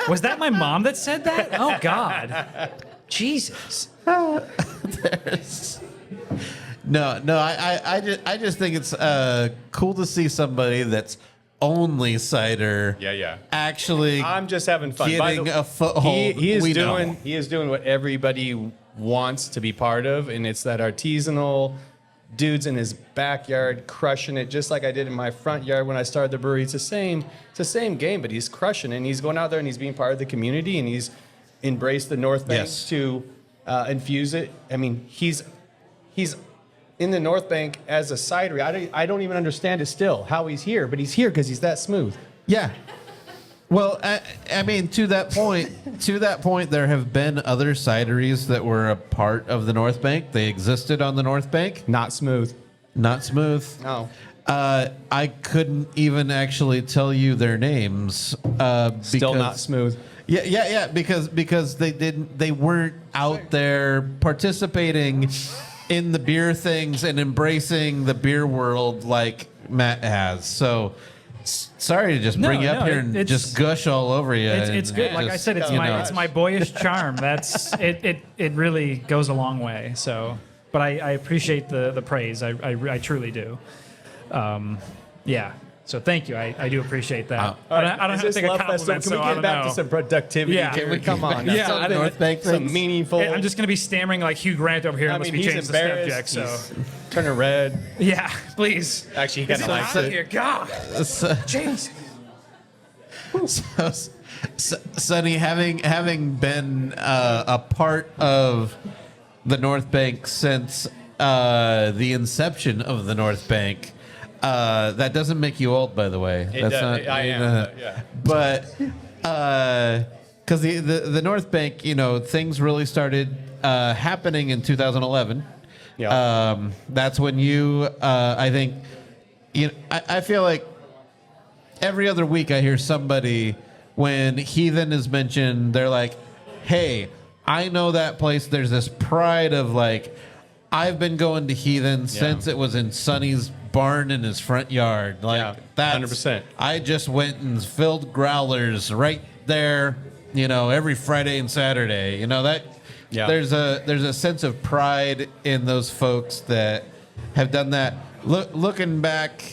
I: Was that my mom that said that? Oh God, Jesus.
A: No, I just think it's cool to see somebody that's only cider.
H: Yeah.
A: Actually,
H: I'm just having fun. By
A: getting
H: the-
A: a foothold.
H: He is
A: we
H: doing.
A: know.
H: He is doing what everybody wants to be part of, and it's that artisanal dudes in his backyard crushing it, just like I did in my front yard when I started the brewery. It's the same game, but he's crushing it. And he's going out there and he's being part of the community, and he's embraced the North Bank
A: Yes.
H: to infuse it. I mean, he's in the North Bank as a cidery. I don't even understand it still how he's here, but he's here because he's that smooth.
A: Yeah. Well, I mean, to that point, there have been other cideries that were a part of the North Bank. They existed on the North Bank.
H: Not smooth.
A: Not smooth.
H: No.
A: I couldn't even actually tell you their names.
H: Still not smooth.
A: Yeah. Because they weren't out there participating in the beer things and embracing the beer world like Matt has. So sorry to just bring you up here and just gush all over you.
I: It's good. Like I said, it's my boyish charm. That's it. It really goes a long way. So, but I appreciate the praise. I truly do. Yeah. So thank you. I do appreciate that. I don't have to take a compliment.
H: Can we get back to some productivity?
I: Yeah.
H: Can we come on?
I: Yeah.
H: Some
A: North Bank
H: some
A: things.
H: meaningful.
I: I'm just gonna be stammering like Hugh Grant over here unless we change the step check. So
H: He's turning red.
I: yeah, please.
H: Actually, he kind of likes
I: Hot
H: it.
I: here, God. Jeez.
A: So, Sonny, having been a part of the North Bank since the inception of the North Bank, that doesn't make you old, by the way.
H: I am. Yeah.
A: But because the North Bank, things really started happening in 2011.
H: Yeah.
A: That's when I think, I feel like every other week I hear somebody, when Heathen is mentioned, they're like, hey, I know that place. There's this pride of like, I've been going to Heathen since it was in Sonny's barn in his front yard. Like that's
H: 100%.
A: I just went and filled growlers right there, every Friday and Saturday. There's a sense of pride in those folks that have done that. Looking back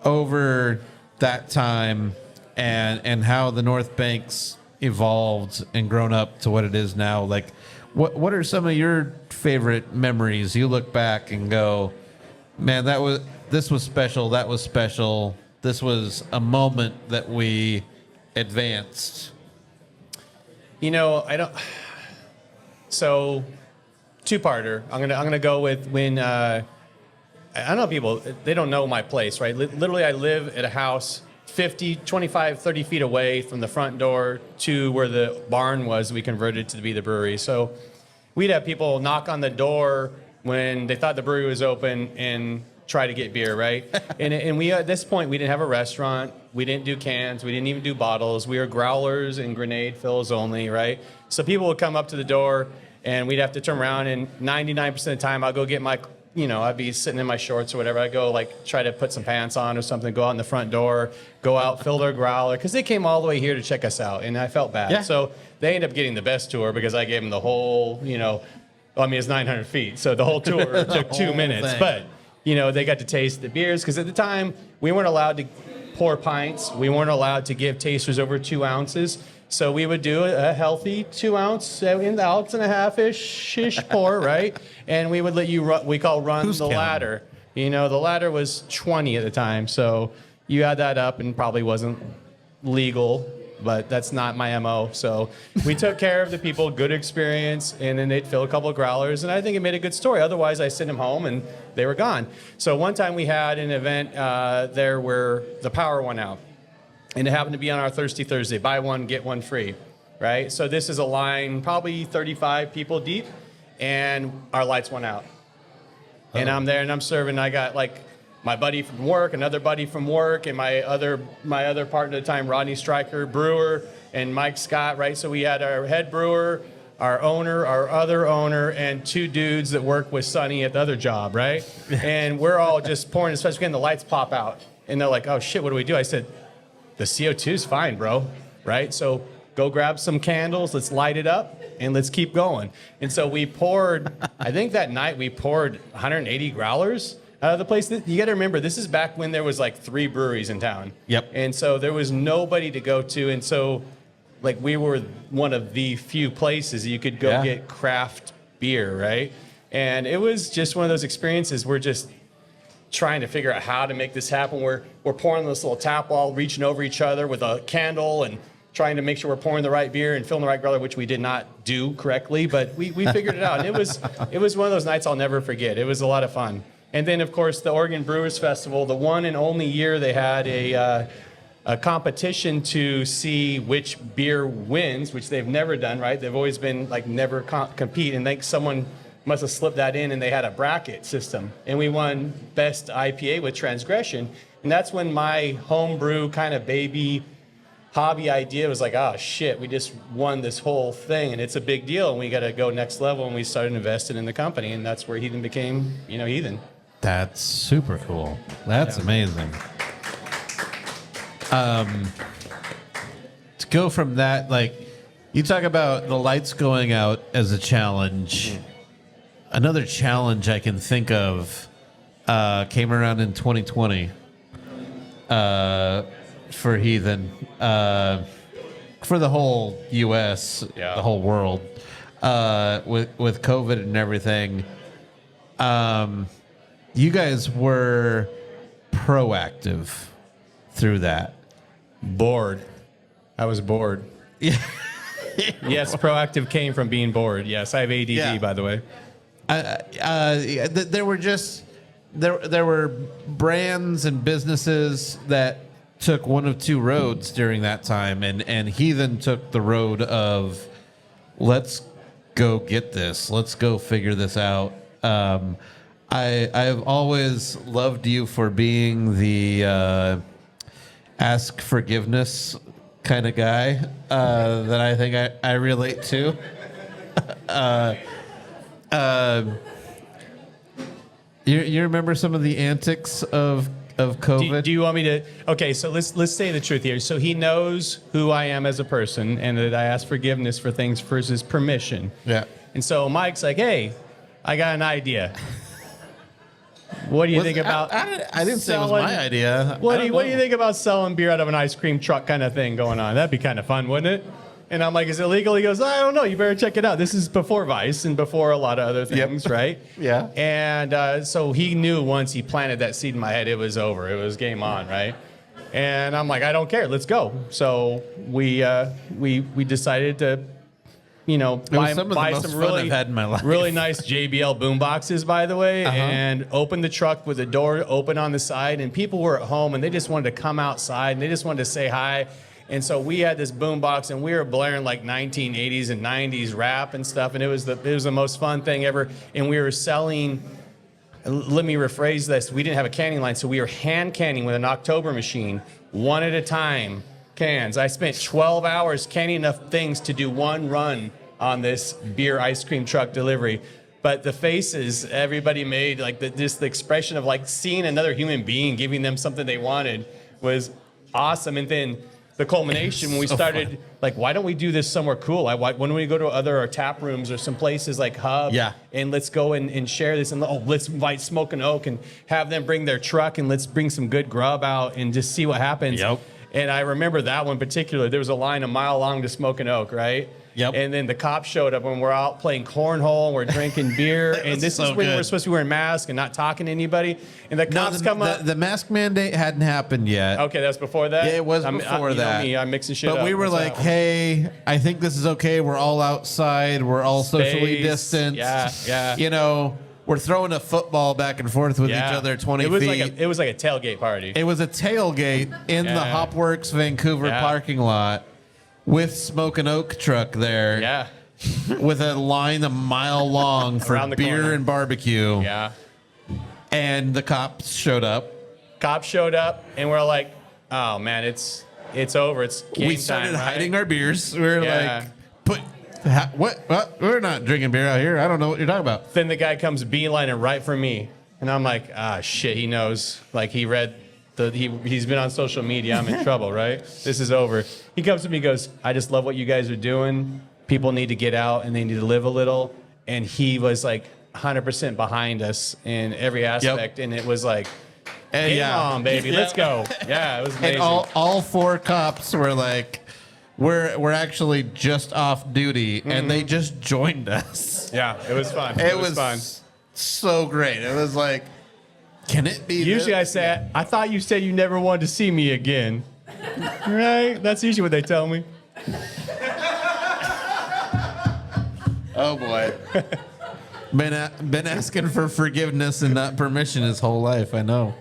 A: over that time and how the North Bank's evolved and grown up to what it is now, like what are some of your favorite memories? You look back and go, man, this was special, that was special, this was a moment that we advanced.
H: So, two-parter. I'm gonna go with when I don't know, people, they don't know my place, right? Literally, I live at a house 50, 25, 30 feet away from the front door to where the barn was. We converted to be the brewery. So we'd have people knock on the door when they thought the brewery was open and try to get beer, right? and we, at this point, we didn't have a restaurant. We didn't do cans. We didn't even do bottles. We were growlers and grenade fills only, right? So people would come up to the door and we'd have to turn around, and 99% of the time I'll go get my, I'd be sitting in my shorts or whatever. I'd go try to put some pants on or something, go out in the front door, go out, fill their growler, because they came all the way here to check us out, and I felt bad.
A: Yeah.
H: So they ended up getting the best tour because I gave them the whole, it's 900 feet, so the whole tour took 2 minutes.
A: thing.
H: But, they got to taste the beers, because at the time, we weren't allowed to pour pints. We weren't allowed to give tasters over 2 ounces. So we would do a healthy 2 ounce, ounce and a half-ish pour, right? And we would let you run the
A: counting?
H: ladder. The ladder was 20 at the time. So you add that up and probably wasn't legal. but that's not my MO. So we took care of the people, good experience, and then they'd fill a couple of growlers, and I think it made a good story. Otherwise, I sent them home, and they were gone. So one time we had an event there where the power went out, and it happened to be on our Thirsty Thursday, buy one, get one free, right? So this is a line probably 35 people deep, and our lights went out. And I'm there and I'm serving. I got like my buddy from work, another buddy from work, and my other partner at the time, Rodney Stryker, brewer, and Mike Scott, right? So we had our head brewer, our owner, our other owner, and two dudes that work with Sonny at the other job, right? And we're all just pouring, especially when the lights pop out. And they're like, oh shit, what do we do? I said, the CO2 is fine, bro, right? So go grab some candles, let's light it up, and let's keep going. And so we poured, I think that night we poured 180 growlers out of the place. You got to remember, this is back when there was like 3 breweries in town.
A: Yep.
H: And so there was nobody to go to. And so like we were one of the few places you could go get craft beer, right? And it was just one of those experiences. We're just trying to figure out how to make this happen. We're pouring this little tap wall, reaching over each other with a candle and trying to make sure we're pouring the right beer and filling the right growler, which we did not do correctly, but we figured it out. And it was one of those nights I'll never forget. It was a lot of fun. And then, of course, the Oregon Brewers Festival, the one and only year they had a competition to see which beer wins, which they've never done, right? They've always been like never compete. And like someone must have slipped that in, and they had a bracket system. And we won Best IPA with Transgression. And that's when my homebrew kind of baby hobby idea was like, oh shit, we just won this whole thing, and it's a big deal, and we got to go next level. And we started investing in the company, and that's where Heathen became, Heathen.
A: That's super cool. That's amazing. To go from that, like, you talk about the lights going out as a challenge. Mm-hmm. Another challenge I can think of came around in 2020 for Heathen, for the whole U.S., the whole world, with COVID and everything. You guys were proactive through that.
H: Bored. I was bored. Yeah. Yes, proactive came from being bored. Yes, I have ADD, by the way.
A: There were just there were brands and businesses that took one of two roads during that time, and Heathen took the road of let's go get this, let's go figure this out. I've always loved you for being the ask forgiveness kind of guy that I think I relate to. You remember some of the antics of COVID?
H: Do you want me to? Okay, so let's say the truth here. So he knows who I am as a person, and that I ask forgiveness for things versus permission.
A: Yeah.
H: And so Mike's like, "Hey, I got an idea. What do you think about?"
A: I didn't say it was my idea.
H: What do you think about selling beer out of an ice cream truck kind of thing going on? That'd be kind of fun, wouldn't it? And I'm like, is it legal? He goes, I don't know. You better check it out. This is before Vice and before a lot of other things, right?
A: Yeah.
H: And so he knew once he planted that seed in my head, it was over. It was game on, right? And I'm like, I don't care. Let's go. So we decided to, buy some really really nice JBL boom boxes, by the way, and open the truck with the door open on the side. And people were at home and they just wanted to come outside and they just wanted to say hi. And so we had this boom box and we were blaring like 1980s and 90s rap and stuff. And it was the most fun thing ever. And we were selling, let me rephrase this. We didn't have a canning line. So we were hand canning with an October machine, one at a time, cans. I spent 12 hours canning enough things to do one run on this beer ice cream truck delivery. But the faces everybody made, like the expression of like seeing another human being, giving them something they wanted was awesome. And then the culmination when we started, like, why don't we do this somewhere cool? Why don't we go to other tap rooms or some places like Hub?
A: Yeah.
H: And let's go and share this. And let's invite Smoke and Oak and have them bring their truck and let's bring some good grub out and just see what happens.
A: Yep.
H: And I remember that one particular. There was a line a mile long to Smoke and Oak, right?
A: Yep.
H: And then the cops showed up when we're out playing cornhole and we're drinking beer. And this is when we're supposed to be wearing masks and not talking to anybody. And the cops come up.
A: The mask mandate hadn't happened yet.
H: Okay, that's before that?
A: Yeah, it was before that.
H: You know me, I'm mixing shit up.
A: But we were like, hey, I think this is okay. We're all outside. We're all socially distanced.
H: Yeah.
A: You know, we're throwing a football back and forth with each other 20 feet.
H: It was like a tailgate party.
A: It was a tailgate in the Hopworks Vancouver parking lot with Smoke and Oak truck there.
H: Yeah.
A: With a line a mile long for beer
H: corner.
A: and barbecue.
H: Yeah.
A: And the cops showed up.
H: Cops showed up, and we're like, oh, man, it's over. It's game
A: We started
H: time, right?
A: hiding our beers. We were what? We're not drinking beer out here. I don't know what you're talking about.
H: Then the guy comes beelining right for me. And I'm like, shit, he knows. Like, he read, he's been on social media. I'm in trouble, right? This is over. He comes to me and goes, I just love what you guys are doing. People need to get out, and they need to live a little. And he was, like, 100% behind us in every aspect. Yep. And it was like, game on, baby. Let's go. Yeah, it was amazing.
A: And all four cops were like, we're actually just off duty, and they just joined us.
H: Yeah, it was fun.
A: It was fun. So great. It was like, can it be?
H: Usually I say, I thought you said you never wanted to see me again. Right? That's usually what they tell me.
A: Oh boy. Been asking for forgiveness and not permission his whole life. I know.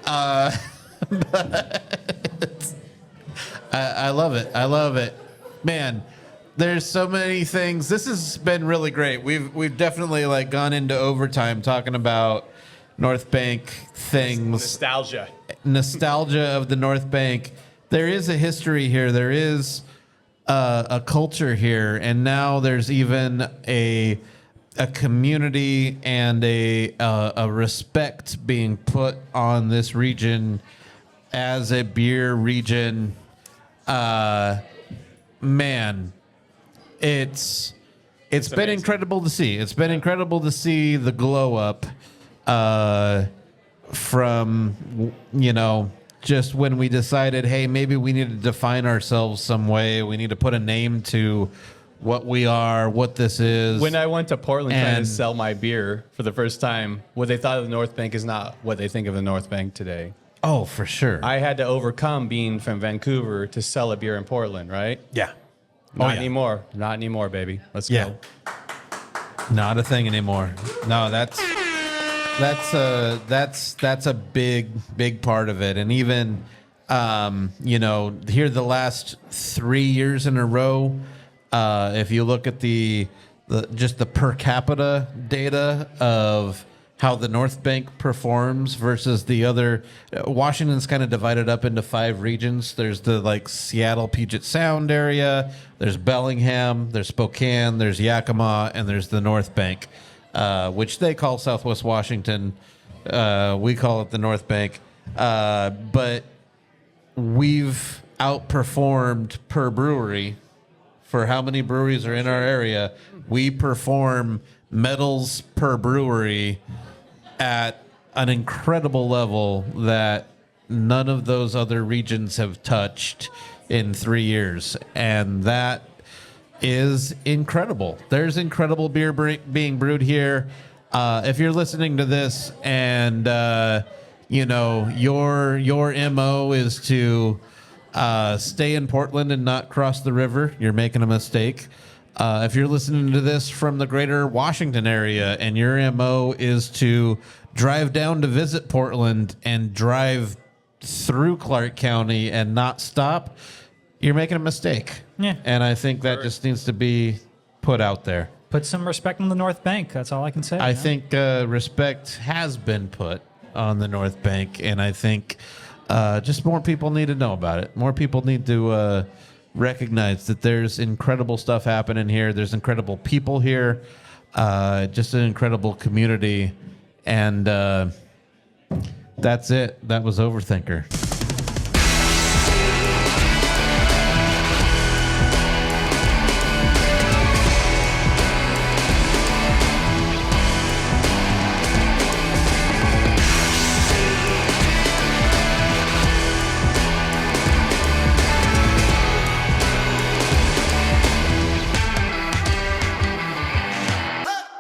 A: I love it. I love it, man. There's so many things. This has been really great. We've definitely like gone into overtime talking about North Bank things. Nostalgia of the North Bank. There is a history here. There is a culture here, and now there's even a community and a respect being put on this region as a beer region. Man, it's been incredible to see. It's been incredible to see the glow up from, you know, just when we decided, hey, maybe we need to define ourselves some way. We need to put a name to what we are, what this is.
H: When I went to Portland trying to sell my beer for the first time, what they thought of the North Bank is not what they think of the North Bank today.
A: Oh, for sure.
H: I had to overcome being from Vancouver to sell a beer in Portland, right?
A: Yeah.
H: Not anymore. Not anymore, baby. Let's go.
A: Not a thing anymore. No, that's a big part of it. And even you know, here the last 3 years in a row, if you look at the per capita data of how the North Bank performs versus the other, Washington's kind of divided up into 5 regions. There's the like Seattle Puget Sound area, there's Bellingham, there's Spokane, there's Yakima, and there's the North Bank, which they call Southwest Washington. We call it the North Bank. But we've outperformed per brewery for how many breweries are in our area. We perform medals per brewery at an incredible level that none of those other regions have touched in 3 years. And that is incredible. There's incredible beer being brewed here. If you're listening to this and, you know, your MO is to stay in Portland and not cross the river, you're making a mistake. If you're listening to this from the greater Washington area and your MO is to drive down to visit Portland and drive through Clark County and not stop, you're making a mistake.
I: Yeah.
A: And I think that just needs to be put out there.
I: Put some respect on the North Bank. That's all I can say.
A: I think respect has been put on the North Bank, and I think just more people need to know about it. More people need to recognize that there's incredible stuff happening here. There's incredible people here. Just an incredible community. And that's it. That was Overthinkr.